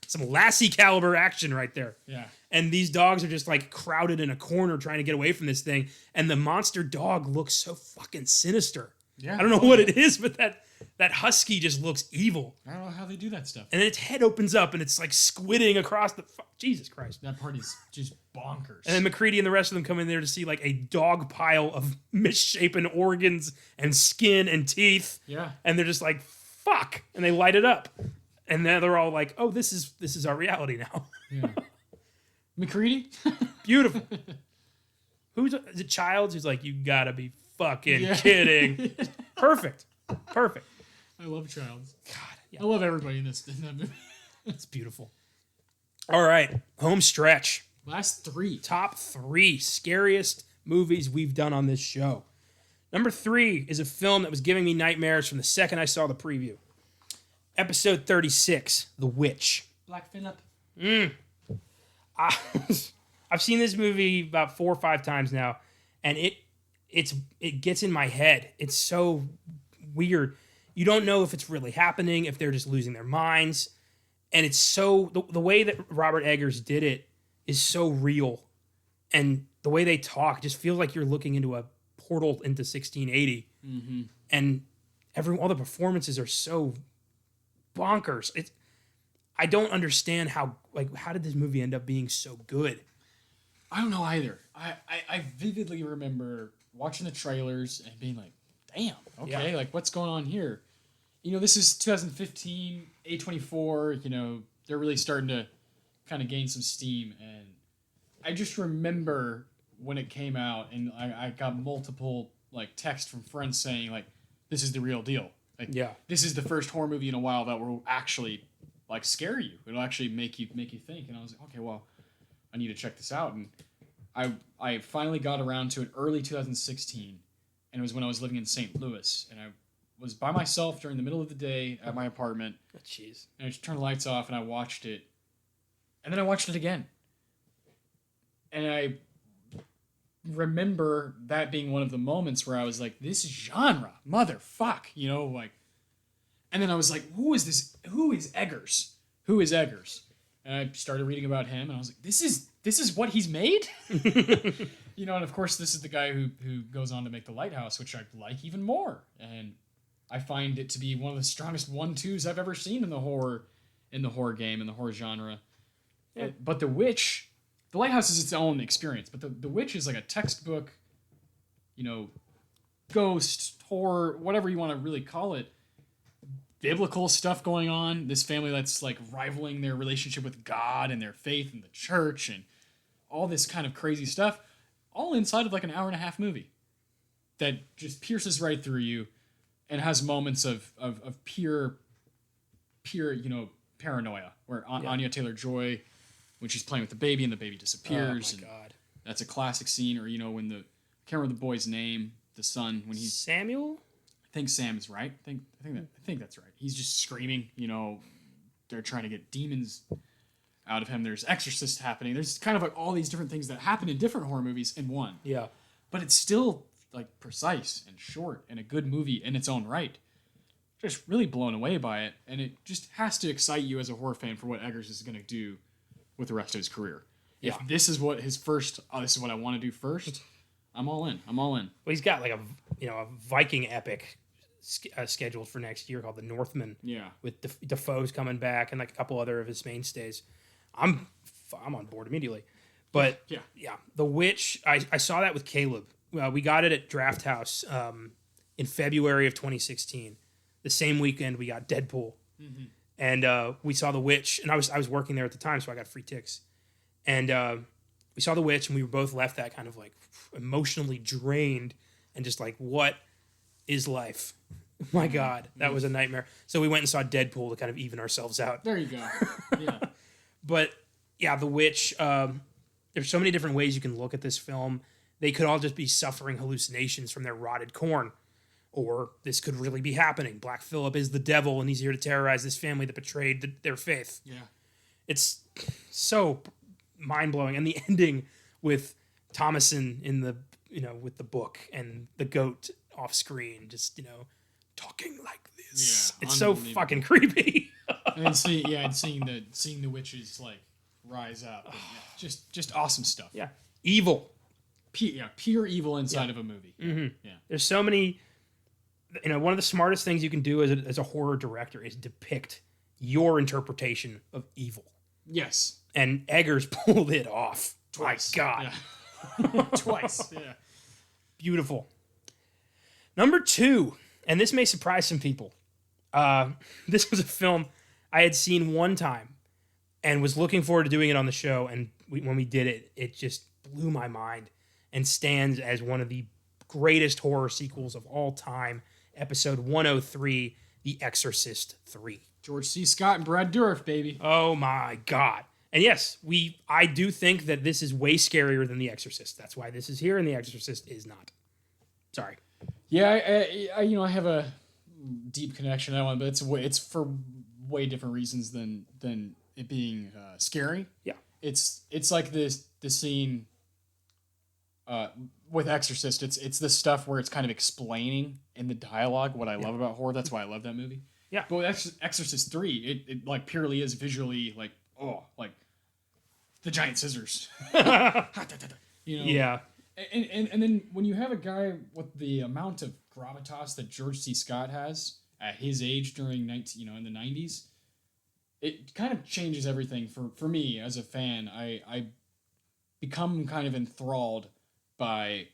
Speaker 1: Some Lassie caliber action right there.
Speaker 2: Yeah.
Speaker 1: And these dogs are just, like, crowded in a corner trying to get away from this thing, and the monster dog looks so fucking sinister.
Speaker 2: Yeah.
Speaker 1: I don't know what it is, but that husky just looks evil.
Speaker 2: I don't know how they do that stuff.
Speaker 1: And then its head opens up and it's like squidding across the... Jesus Christ.
Speaker 2: That part is just bonkers.
Speaker 1: And then McCready and the rest of them come in there to see like a dog pile of misshapen organs and skin and teeth.
Speaker 2: Yeah.
Speaker 1: And they're just like, fuck. And they light it up. And then they're all like, oh, this is our reality now.
Speaker 2: Yeah. McCready?
Speaker 1: Beautiful. Is it Childs? Who's like, you gotta be fucking kidding. Perfect.
Speaker 2: I love Childs.
Speaker 1: God, yeah.
Speaker 2: I love everybody in that movie.
Speaker 1: It's beautiful. All right, home stretch.
Speaker 2: Last three.
Speaker 1: Top 3 scariest movies we've done on this show. Number 3 is a film that was giving me nightmares from the second I saw the preview. Episode 36, The Witch.
Speaker 2: Black Phillip.
Speaker 1: I've seen this movie about 4 or 5 times now, and it gets in my head. It's so weird. You don't know if it's really happening, if they're just losing their minds. And it's so... The way that Robert Eggers did it is so real. And the way they talk just feels like you're looking into a portal into 1680.
Speaker 2: Mm-hmm.
Speaker 1: And all the performances are so bonkers. I don't understand how did this movie end up being so good?
Speaker 2: I don't know either. I vividly remember watching the trailers and being like, damn, okay, like what's going on here? This is 2015, A24, they're really starting to kind of gain some steam. And I just remember when it came out and I got multiple like texts from friends saying like, this is the real deal. Like, this is the first horror movie in a while that will actually like scare you. It'll actually make you think. And I was like, okay, well, I need to check this out. And I finally got around to it early 2016. And it was when I was living in St. Louis. And I was by myself during the middle of the day at my apartment.
Speaker 1: Oh, jeez.
Speaker 2: And I just turned the lights off and I watched it. And then I watched it again. And I remember that being one of the moments where I was like, this genre, motherfuck, and then I was like, who is this? Who is Eggers? Who is Eggers? And I started reading about him and I was like, this is what he's made? And of course this is the guy who goes on to make The Lighthouse, which I like even more. And I find it to be one of the strongest 1-2s I've ever seen in the horror game, in the horror genre. Yeah. But The Witch, The Lighthouse is its own experience, but The Witch is like a textbook, ghost, horror, whatever you want to really call it. Biblical stuff going on. This family that's like rivaling their relationship with God and their faith in the church and all this kind of crazy stuff, all inside of like an 1.5-hour movie that just pierces right through you and has moments of pure, paranoia where Anya Taylor-Joy, when she's playing with the baby and the baby disappears.
Speaker 1: Oh my God.
Speaker 2: That's a classic scene. Or, when I can't remember the boy's name, the son, when he's...
Speaker 1: Samuel?
Speaker 2: I think Sam is right. I think that's right. He's just screaming, they're trying to get demons out of him. There's exorcists happening. There's kind of like all these different things that happen in different horror movies in one.
Speaker 1: Yeah.
Speaker 2: But it's still like precise and short and a good movie in its own right. Just really blown away by it. And it just has to excite you as a horror fan for what Eggers is going to do with the rest of his career.
Speaker 1: Yeah.
Speaker 2: If this is what this is what I want to do first, I'm all in. Well,
Speaker 1: he's got like a Viking epic scheduled for next year called The Northman.
Speaker 2: Yeah. With
Speaker 1: Defoe's coming back and like a couple other of his mainstays. I'm on board immediately. But yeah, The Witch, I saw that with Caleb. We got it at Draft House in February of 2016. the same weekend we got Deadpool. And we saw The Witch, and I was working there at the time, so I got free tickets. And we saw The Witch, and we were both left that kind of like emotionally drained and just like, what is life? My God, that was a nightmare. So we went and saw Deadpool to kind of even ourselves out.
Speaker 2: There you go. Yeah.
Speaker 1: But yeah, The Witch, there's so many different ways you can look at this film. They could all just be suffering hallucinations from their rotted corn. Or this could really be happening. Black Phillip is the devil, and he's here to terrorize this family that betrayed their faith.
Speaker 2: Yeah.
Speaker 1: It's so mind-blowing. And the ending with Thomason in the, with the book and the goat off screen, just, talking like this.
Speaker 2: Yeah,
Speaker 1: it's so fucking creepy.
Speaker 2: and seeing the witches like rise up. Just awesome stuff.
Speaker 1: Yeah. Evil.
Speaker 2: Pure evil inside of a movie.
Speaker 1: Mm-hmm.
Speaker 2: Yeah.
Speaker 1: There's so many. One of the smartest things you can do as a horror director is depict your interpretation of evil.
Speaker 2: Yes.
Speaker 1: And Eggers pulled it off.
Speaker 2: Twice.
Speaker 1: My God.
Speaker 2: Yeah. Twice. Yeah.
Speaker 1: Beautiful. Number 2, and this may surprise some people. This was a film I had seen one time and was looking forward to doing it on the show. And when we did it, it just blew my mind and stands as one of the greatest horror sequels of all time. Episode 103, The Exorcist 3.
Speaker 2: George C. Scott and Brad Dourif, baby.
Speaker 1: Oh my God. And yes, I do think that this is way scarier than The Exorcist. That's why this is here and The Exorcist is not. Sorry.
Speaker 2: Yeah, I have a deep connection to that one, but it's for way different reasons than it being scary.
Speaker 1: Yeah.
Speaker 2: It's like the scene with Exorcist. It's the stuff where it's kind of explaining in the dialogue what I love about horror. That's why I love that movie.
Speaker 1: Yeah.
Speaker 2: But with Exorcist 3, it like purely is visually like the giant scissors.
Speaker 1: Yeah.
Speaker 2: And then when you have a guy with the amount of gravitas that George C. Scott has at his age during in the 90s, it kind of changes everything for me as a fan. I become kind of enthralled by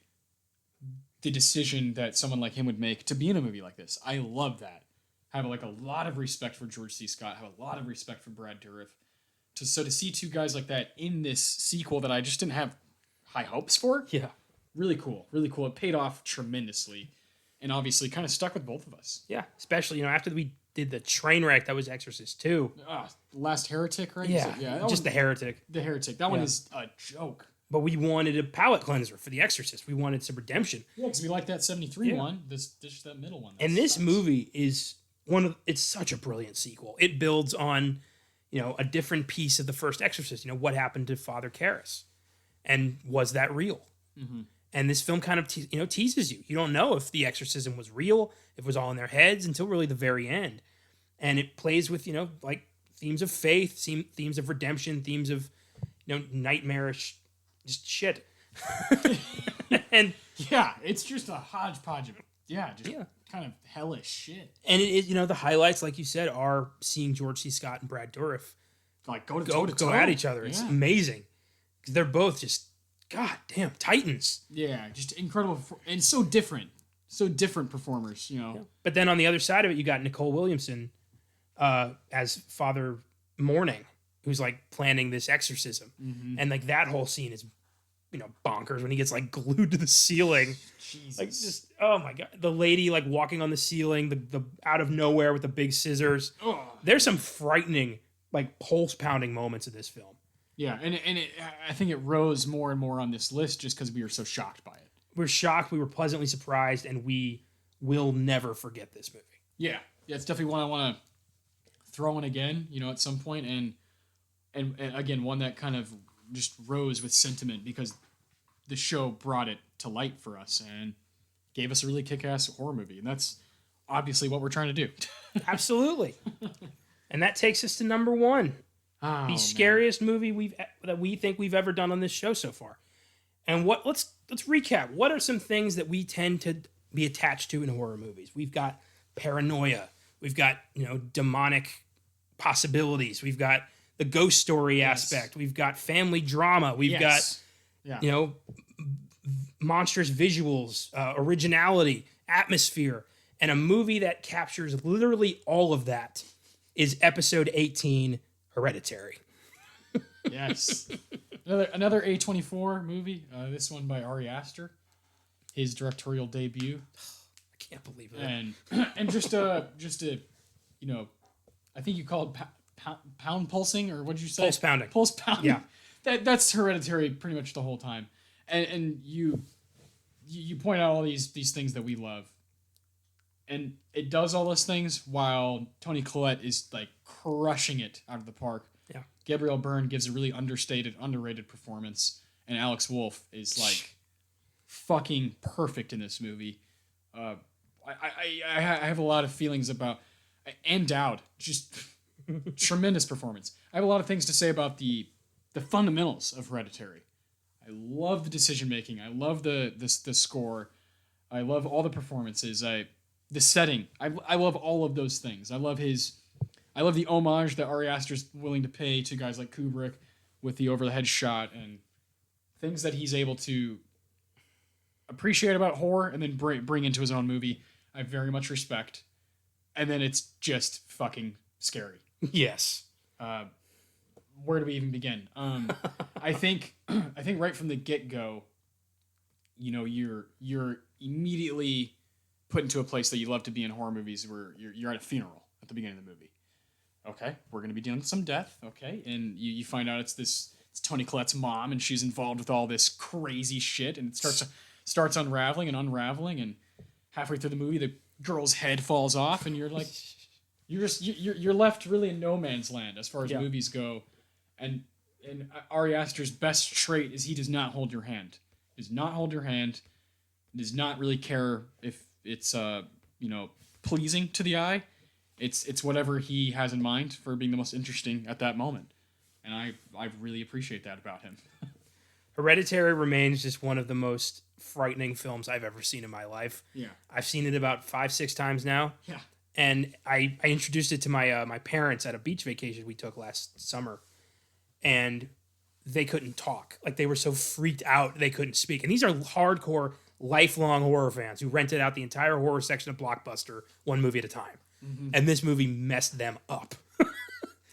Speaker 2: the decision that someone like him would make to be in a movie like this. I love that. Have like a lot of respect for George C. Scott. Have a lot of respect for Brad Dourif. To see two guys like that in this sequel that I just didn't have high hopes for.
Speaker 1: Yeah.
Speaker 2: Really cool. Really cool. It paid off tremendously. And obviously kind of stuck with both of us.
Speaker 1: Yeah. Especially, after we did the train wreck that was Exorcist 2.
Speaker 2: Last Heretic, right?
Speaker 1: Yeah. Just the Heretic.
Speaker 2: The Heretic. That one is a joke.
Speaker 1: But we wanted a palate cleanser for The Exorcist. We wanted some redemption.
Speaker 2: Yeah, because we like that 73 one. That middle one.
Speaker 1: And this movie is it's such a brilliant sequel. It builds on, a different piece of the first Exorcist. What happened to Father Karras? And was that real? Mm-hmm. And this film kind of teases you. You don't know if the exorcism was real, if it was all in their heads until really the very end. And it plays with, like themes of faith, themes of redemption, themes of, nightmarish just shit. And
Speaker 2: yeah, it's just a hodgepodge of kind of hellish shit.
Speaker 1: And it is, the highlights, like you said, are seeing George C. Scott and Brad Dourif
Speaker 2: like
Speaker 1: go at each other. It's amazing because they're both just goddamn titans.
Speaker 2: Yeah, just incredible and so different performers. Yeah.
Speaker 1: But then on the other side of it, you got Nicole Williamson as Father Morning, who's like planning this exorcism, and like that whole scene is bonkers when he gets like glued to the ceiling.
Speaker 2: Jesus.
Speaker 1: Like just oh my God, the lady like walking on the ceiling, the out of nowhere with the big scissors.
Speaker 2: Oh.
Speaker 1: There's some frightening like pulse pounding moments of this film.
Speaker 2: Yeah, and I think it rose more and more on this list just because we were so shocked by it.
Speaker 1: We're shocked, we were pleasantly surprised, and we will never forget this movie.
Speaker 2: Yeah, it's definitely one I want to throw in again, at some point, and again one that kind of just rose with sentiment because the show brought it to light for us and gave us a really kick-ass horror movie, and that's obviously what we're trying to do.
Speaker 1: Absolutely. And that takes us to number 1. The scariest movie that we think we've ever done on this show so far. And let's recap. What are some things that we tend to be attached to in horror movies? We've got paranoia. We've got, demonic possibilities. We've got the ghost story aspect. We've got family drama. We've got, monstrous visuals, originality, atmosphere. And a movie that captures literally all of that is episode 18, Hereditary.
Speaker 2: Yes. Another A24 movie. This one by Ari Aster. His directorial debut.
Speaker 1: I can't believe it.
Speaker 2: And just a you know, I think you called pound pulsing, or what did you say?
Speaker 1: Pulse pounding.
Speaker 2: Pulse pounding.
Speaker 1: Yeah.
Speaker 2: That's Hereditary pretty much the whole time. And you point out all these things that we love. And it does all those things while Toni Collette is like crushing it out of the park.
Speaker 1: Yeah.
Speaker 2: Gabrielle Byrne gives a really understated, underrated performance, and Alex Wolff is like fucking perfect in this movie. I have a lot of feelings about, and Dowd, just tremendous performance. I have a lot of things to say about the fundamentals of Hereditary. I love the decision making. I love the score. I love all the performances. The setting. I love all of those things. I love the homage that Ari Aster's willing to pay to guys like Kubrick with the over the head shot and things that he's able to appreciate about horror and then bring into his own movie. I very much respect. And then it's just fucking scary.
Speaker 1: Yes.
Speaker 2: Where do we even begin? I think right from the get-go, you're immediately put into a place that you love to be in horror movies, where you're at a funeral at the beginning of the movie. Okay, we're going to be dealing with some death. Okay, and you find out it's Toni Collette's mom, and she's involved with all this crazy shit, and it starts unraveling, and halfway through the movie, the girl's head falls off, and you're like, you're left really in no man's land as far as movies go. And Ari Aster's best trait is he does not hold your hand. He does not hold your hand. He does not really care if it's pleasing to the eye. It's whatever he has in mind for being the most interesting at that moment. And I really appreciate that about him.
Speaker 1: Hereditary remains just one of the most frightening films I've ever seen in my life.
Speaker 2: Yeah.
Speaker 1: I've seen it about 5-6 times now.
Speaker 2: Yeah.
Speaker 1: And I introduced it to my parents at a beach vacation we took last summer. And they couldn't talk. Like, they were so freaked out they couldn't speak. And these are hardcore, lifelong horror fans who rented out the entire horror section of Blockbuster one movie at a time. Mm-hmm. And this movie messed them up.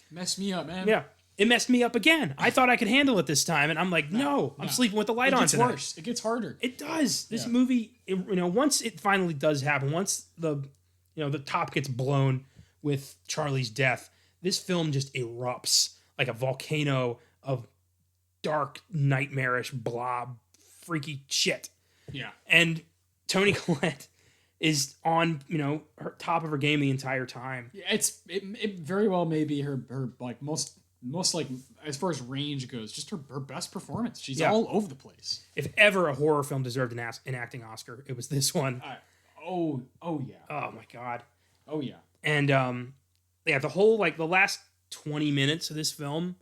Speaker 2: Messed me up, man.
Speaker 1: Yeah. It messed me up again. I thought I could handle it this time, and I'm like, no. I'm sleeping with the light on tonight.
Speaker 2: It gets worse. It gets harder.
Speaker 1: It does. This movie, once it finally does happen, once the top gets blown with Charlie's death, this film just erupts like a volcano of dark, nightmarish, blob, freaky shit. Yeah. And Toni Collette is on, her top of her game the entire time.
Speaker 2: Yeah, it very well may be her like most like, as far as range goes, just her best performance. She's all over the place.
Speaker 1: If ever a horror film deserved an acting Oscar, it was this one.
Speaker 2: Oh yeah.
Speaker 1: Oh my God.
Speaker 2: Oh yeah.
Speaker 1: And the whole, like, the last 20 minutes of this film,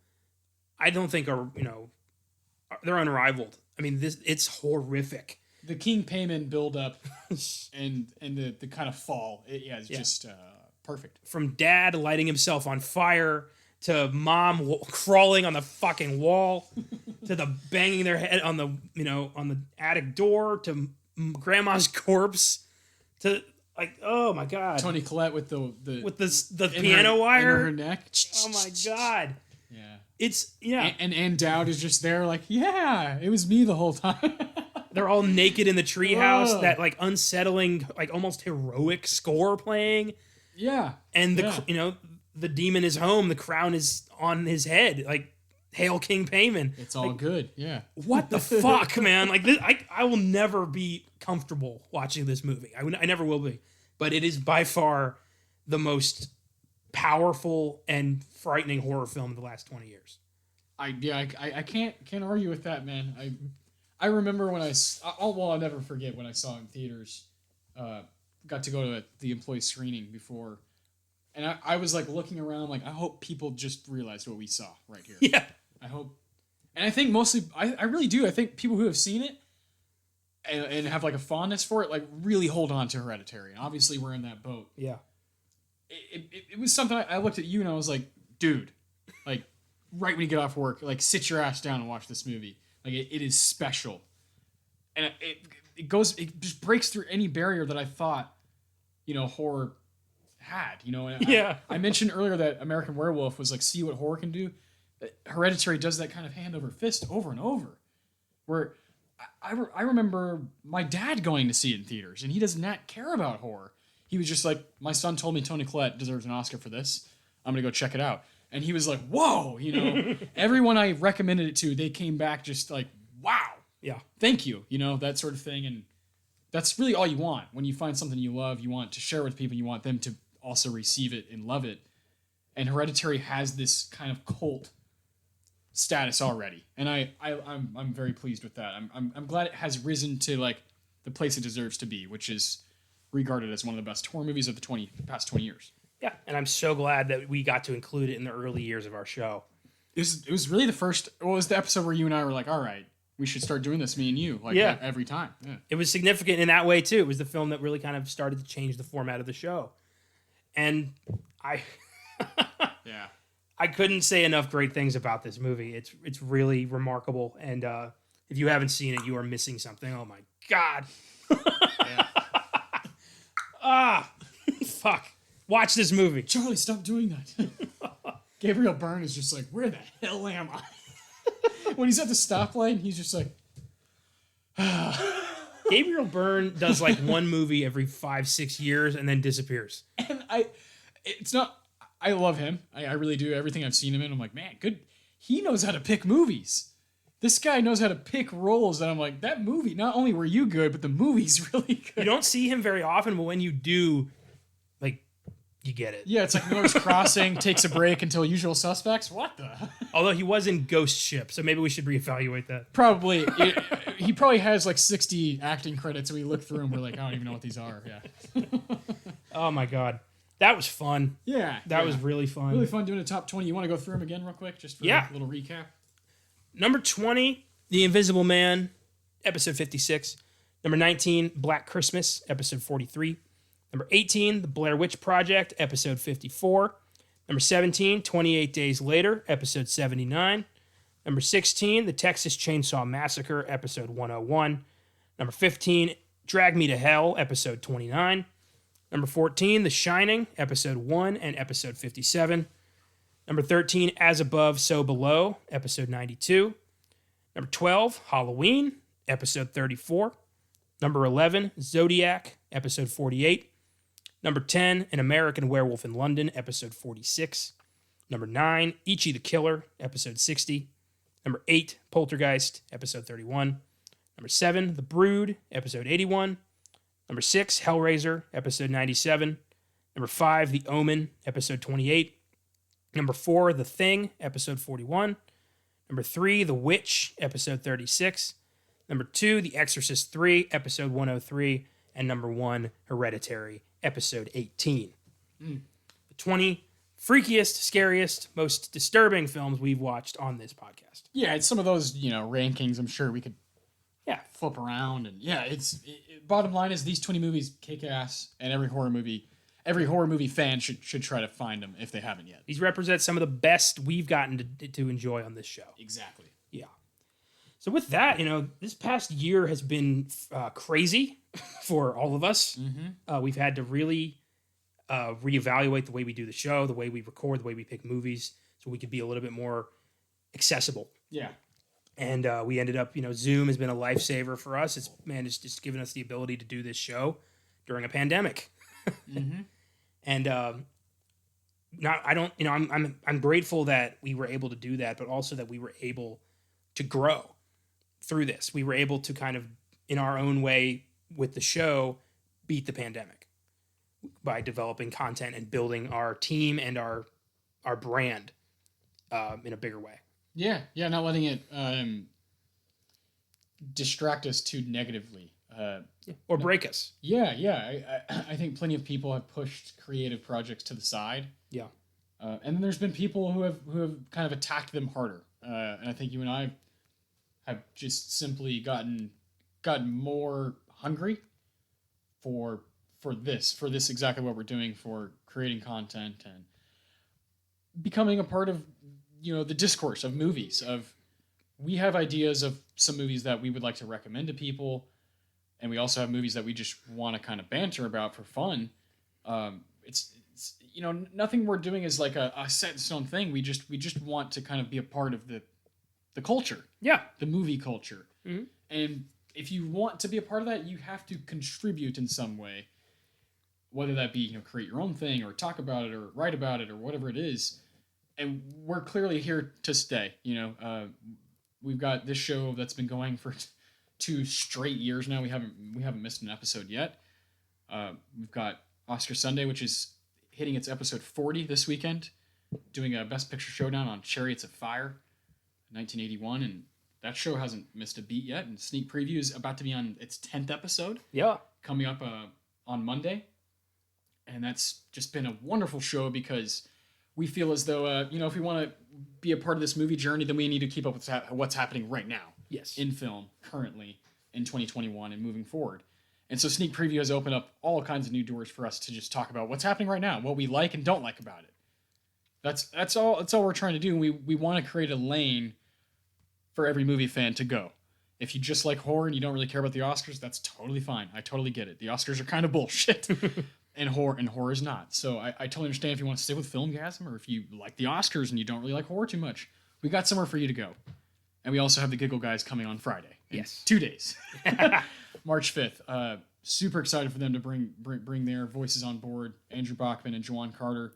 Speaker 1: I don't think are they're unrivaled. I mean, it's horrific.
Speaker 2: The King Payman build up and the kind of fall, it's just perfect.
Speaker 1: From dad lighting himself on fire to mom crawling on the fucking wall to the banging their head on the on the attic door to grandma's corpse to, like, oh my God,
Speaker 2: Toni Collette with
Speaker 1: the piano wire
Speaker 2: in her neck.
Speaker 1: Oh my God.
Speaker 2: Yeah.
Speaker 1: It's
Speaker 2: and Dowd is just there like, yeah, it was me the whole time.
Speaker 1: They're all naked in the treehouse. That, like, unsettling, like, almost heroic score playing.
Speaker 2: Yeah.
Speaker 1: And the demon is home. The crown is on his head. Like, hail King Payman.
Speaker 2: It's all good. Yeah.
Speaker 1: What the fuck, man? Like, this, I will never be comfortable watching this movie. I never will be. But it is by far the most powerful and frightening horror film of the last 20 years.
Speaker 2: I can't argue with that, man. I remember when I'll never forget when I saw it in theaters. Got to go to the employee screening before, and I was like looking around like, I hope people just realized what we saw right here.
Speaker 1: Yeah.
Speaker 2: I hope, and I think mostly I really do. I think people who have seen it and have like a fondness for it, like, really hold on to Hereditary. And obviously we're in that boat.
Speaker 1: Yeah.
Speaker 2: It was something I looked at you and I was like, dude, like, right when you get off work, like, sit your ass down and watch this movie. Like, it is special. And it just breaks through any barrier that I thought, horror had. And
Speaker 1: Yeah.
Speaker 2: I mentioned earlier that American Werewolf was like, see what horror can do. Hereditary does that kind of hand over fist over and over. Where I remember my dad going to see it in theaters, and he does not care about horror. He was just like, my son told me Toni Collette deserves an Oscar for this. I'm going to go check it out. And he was like, whoa, everyone I recommended it to, they came back just like, wow.
Speaker 1: Yeah.
Speaker 2: Thank you, that sort of thing. And that's really all you want. When you find something you love, you want to share with people, you want them to also receive it and love it. And Hereditary has this kind of cult status already. And I'm very pleased with that. I'm glad it has risen to like the place it deserves to be, which is regarded as one of the best horror movies of the past 20 years.
Speaker 1: Yeah, and I'm so glad that we got to include it in the early years of our show.
Speaker 2: It was really the first. Well, it was the episode where you and I were like, "All right, we should start doing this, me and you, every time." Yeah.
Speaker 1: It was significant in that way too. It was the film that really kind of started to change the format of the show, and
Speaker 2: Yeah,
Speaker 1: I couldn't say enough great things about this movie. It's really remarkable, and if you haven't seen it, you are missing something. Oh my god! Yeah. Fuck. Watch this movie.
Speaker 2: Charlie, stop doing that. Gabriel Byrne is just like, where the hell am I? When he's at the stoplight, he's just like...
Speaker 1: Gabriel Byrne does like one movie every 5-6 years and then disappears.
Speaker 2: And I love him. I really do. Everything I've seen him in, I'm like, man, good. He knows how to pick movies. This guy knows how to pick roles that I'm like, that movie, not only were you good, but the movie's really good.
Speaker 1: You don't see him very often, but when you do, like... You get it.
Speaker 2: Yeah, it's like Miller's Crossing takes a break until Usual Suspects. What the?
Speaker 1: Although he was in Ghost Ship, so maybe we should reevaluate that.
Speaker 2: Probably. He probably has like 60 acting credits, and we look through them, we're like, I don't even know what these are. Yeah.
Speaker 1: Oh my god. That was fun.
Speaker 2: Yeah.
Speaker 1: That was really fun.
Speaker 2: Really fun doing a top 20. You want to go through them again real quick? Just for a little recap?
Speaker 1: Number 20, The Invisible Man, episode 56. Number 19, Black Christmas, episode 43. Number 18, The Blair Witch Project, episode 54. Number 17, 28 Days Later, episode 79. Number 16, The Texas Chainsaw Massacre, episode 101. Number 15, Drag Me to Hell, episode 29. Number 14, The Shining, episode 1 and episode 57. Number 13, As Above, So Below, episode 92. Number 12, Halloween, episode 34. Number 11, Zodiac, episode 48. Number 10, An American Werewolf in London, episode 46. Number 9, Ichi the Killer, episode 60. Number 8, Poltergeist, episode 31. Number 7, The Brood, episode 81. Number 6, Hellraiser, episode 97. Number 5, The Omen, episode 28. Number 4, The Thing, episode 41. Number 3, The Witch, episode 36. Number 2, The Exorcist 3, episode 103. And number 1, Hereditary, episode 18. The 20 freakiest, scariest, most disturbing films we've watched on this podcast.
Speaker 2: Yeah, it's some of those, rankings I'm sure we could flip around. And bottom line is these 20 movies kick ass, and every horror movie fan should try to find them if they haven't yet.
Speaker 1: These represent some of the best we've gotten to enjoy on this show.
Speaker 2: Exactly.
Speaker 1: Yeah. So with that, this past year has been crazy for all of us.
Speaker 2: Mm-hmm.
Speaker 1: We've had to really reevaluate the way we do the show, the way we record, the way we pick movies, so we could be a little bit more accessible.
Speaker 2: Yeah.
Speaker 1: And we ended up, Zoom has been a lifesaver for us. It's just given us the ability to do this show during a pandemic.
Speaker 2: Mm-hmm.
Speaker 1: And I'm grateful that we were able to do that, but also that we were able to grow through this. We were able to kind of, in our own way with the show, beat the pandemic by developing content and building our team and our brand in a bigger way.
Speaker 2: Yeah, not letting it distract us too negatively.
Speaker 1: Or break us.
Speaker 2: Yeah. I think plenty of people have pushed creative projects to the side.
Speaker 1: Yeah.
Speaker 2: And then there's been people who have kind of attacked them harder. And I think you and I have just simply gotten more hungry for this exactly what we're doing, for creating content and becoming a part of the discourse of movies. We have ideas of some movies that we would like to recommend to people, and we also have movies that we just want to kind of banter about for fun. It's nothing we're doing is like a set in stone thing. We just want to kind of be a part of the culture.
Speaker 1: Yeah.
Speaker 2: The movie culture. Mm-hmm. And if you want to be a part of that, you have to contribute in some way. Whether that be, create your own thing or talk about it or write about it or whatever it is. And we're clearly here to stay. We've got this show that's been going for 2 straight years now. We haven't missed an episode yet. We've got Oscar Sunday, which is hitting its episode 40 this weekend, doing a Best Picture showdown on Chariots of Fire, 1981, and that show hasn't missed a beat yet. And sneak preview is about to be on its 10th episode.
Speaker 1: Yeah,
Speaker 2: coming up on Monday. And that's just been a wonderful show because we feel as though, if we want to be a part of this movie journey, then we need to keep up with what's happening right now.
Speaker 1: Yes.
Speaker 2: In film, currently, in 2021 and moving forward. And so Sneak Preview has opened up all kinds of new doors for us to just talk about what's happening right now, what we like and don't like about it. That's all we're trying to do. We want to create a lane for every movie fan to go. If you just like horror and you don't really care about the Oscars, that's totally fine. I totally get it. The Oscars are kind of bullshit. And horror is not. So I totally understand if you want to stay with Filmgazm or if you like the Oscars and you don't really like horror too much. We got somewhere for you to go. And we also have the Giggle Guys coming on Friday.
Speaker 1: Yes.
Speaker 2: 2 days. March 5th. Super excited for them to bring their voices on board. Andrew Bachman and Juwan Carter.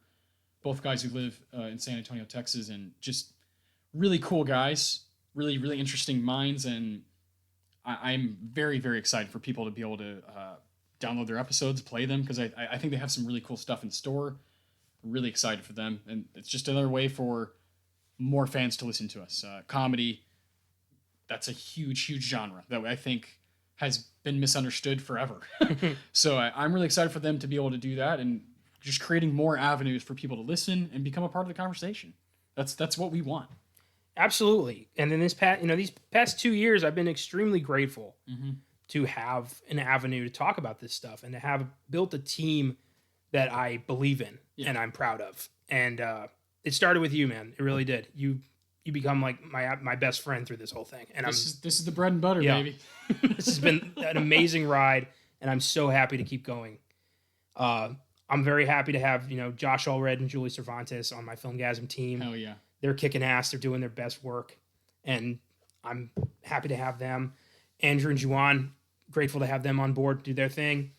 Speaker 2: Both guys who live in San Antonio, Texas. And just really cool guys. Really, really interesting minds. And I'm very, very excited for people to be able to download their episodes, play them, because I think they have some really cool stuff in store. Really excited for them. And it's just another way for more fans to listen to us. Comedy, that's a huge, huge genre that I think has been misunderstood forever. So I'm really excited for them to be able to do that and just creating more avenues for people to listen and become a part of the conversation. That's what we want.
Speaker 1: Absolutely. And in these past 2 years, I've been extremely grateful to have an avenue to talk about this stuff and to have built a team that I believe in and I'm proud of. And it started with you, man. It really did. You become like my best friend through this whole thing. And
Speaker 2: this is the bread and butter, baby.
Speaker 1: This has been an amazing ride, and I'm so happy to keep going. I'm very happy to have Josh Allred and Julie Cervantes on my Filmgazm team.
Speaker 2: Hell yeah.
Speaker 1: They're kicking ass. They're doing their best work, and I'm happy to have them. Andrew and Juwan, grateful to have them on board, do their thing.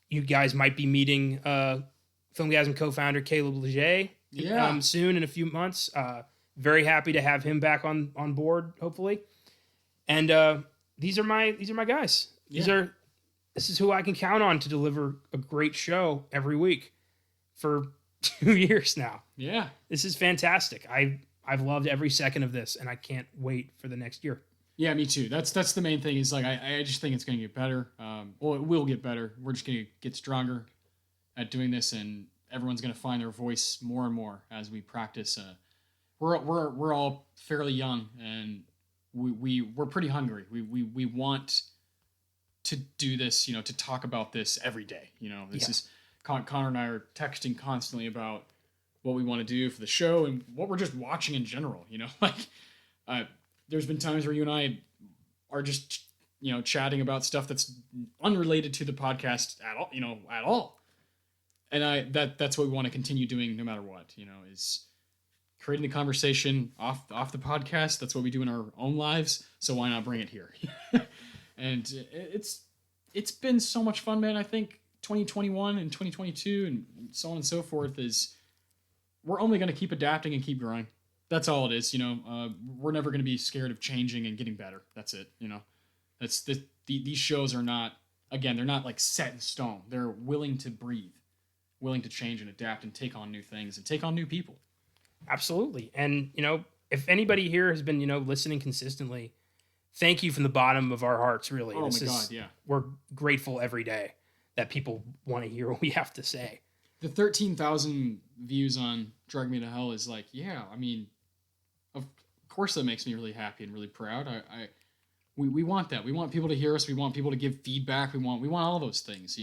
Speaker 1: You guys might be meeting Filmgazm co-founder Caleb Leger soon in a few months. Very happy to have him back on board, hopefully. And these are my guys. This is who I can count on to deliver a great show every week for 2 years now.
Speaker 2: Yeah.
Speaker 1: This is fantastic. I've loved every second of this, and I can't wait for the next year.
Speaker 2: Yeah, me too. That's the main thing. Is like I just think it's going to get better. Well, it will get better. We're just going to get stronger at doing this, and everyone's going to find their voice more and more as we practice. We're all fairly young, and we're pretty hungry. We want to do this, to talk about this every day. This is Connor and I are texting constantly about what we want to do for the show and what we're just watching in general. There's been times where you and I are just, chatting about stuff that's unrelated to the podcast at all. And that's what we want to continue doing no matter what, is creating the conversation off the podcast. That's what we do in our own lives. So why not bring it here? And it's been so much fun, man. I think 2021 and 2022 and so on and so forth we're only going to keep adapting and keep growing. That's all it is. We're never going to be scared of changing and getting better. That's it. These shows are not, again, they're not like set in stone. They're willing to breathe, willing to change and adapt and take on new things and take on new people.
Speaker 1: Absolutely. And, if anybody here has been, listening consistently, thank you from the bottom of our hearts, really.
Speaker 2: Oh my God, yeah.
Speaker 1: We're grateful every day that people want to hear what we have to say.
Speaker 2: The 13,000 views on Drag Me to Hell is like, of course that makes me really happy and really proud. We want that. We want people to hear us. We want people to give feedback. We want all those things,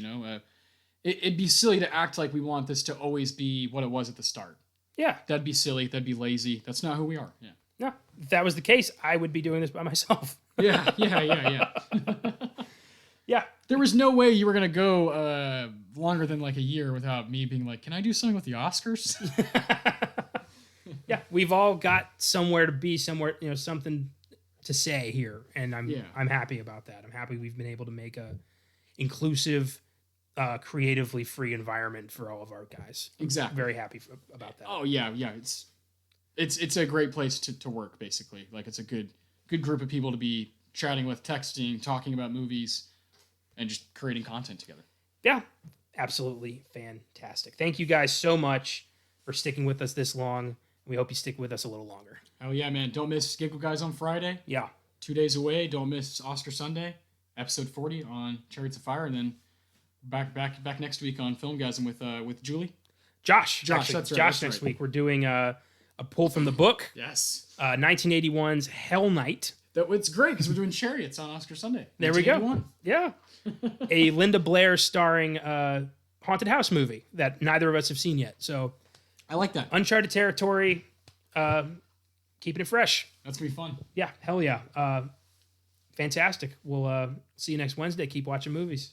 Speaker 2: It'd be silly to act like we want this to always be what it was at the start.
Speaker 1: Yeah.
Speaker 2: That'd be silly. That'd be lazy. That's not who we are. Yeah.
Speaker 1: No, if that was the case, I would be doing this by myself.
Speaker 2: Yeah.
Speaker 1: Yeah.
Speaker 2: There was no way you were going to go longer than like a year without me being like, can I do something with the Oscars?
Speaker 1: Yeah, we've all got somewhere to be, somewhere, something to say here, and I'm happy about that. I'm happy we've been able to make a inclusive, creatively free environment for all of our guys.
Speaker 2: Exactly.
Speaker 1: Very happy about that.
Speaker 2: Oh yeah. It's a great place to work, basically. Like, it's a good group of people to be chatting with, texting, talking about movies, and just creating content together.
Speaker 1: Yeah, absolutely fantastic. Thank you guys so much for sticking with us this long. We hope you stick with us a little longer.
Speaker 2: Oh yeah, man. Don't miss Giggle Guys on Friday.
Speaker 1: Yeah.
Speaker 2: 2 days away. Don't miss Oscar Sunday, episode 40 on Chariots of Fire, and then back next week on Filmgazm with Julie.
Speaker 1: Josh,
Speaker 2: actually,
Speaker 1: that's right.
Speaker 2: Josh
Speaker 1: next
Speaker 2: right.
Speaker 1: week. We're doing a pull from the book.
Speaker 2: Yes.
Speaker 1: 1981's Hell Night.
Speaker 2: It's great because we're doing Chariots on Oscar Sunday.
Speaker 1: There we go. Yeah. A Linda Blair starring haunted house movie that neither of us have seen yet. So
Speaker 2: I like that.
Speaker 1: Uncharted territory, keeping it fresh.
Speaker 2: That's going to be fun.
Speaker 1: Yeah, hell yeah. Fantastic. We'll see you next Wednesday. Keep watching movies.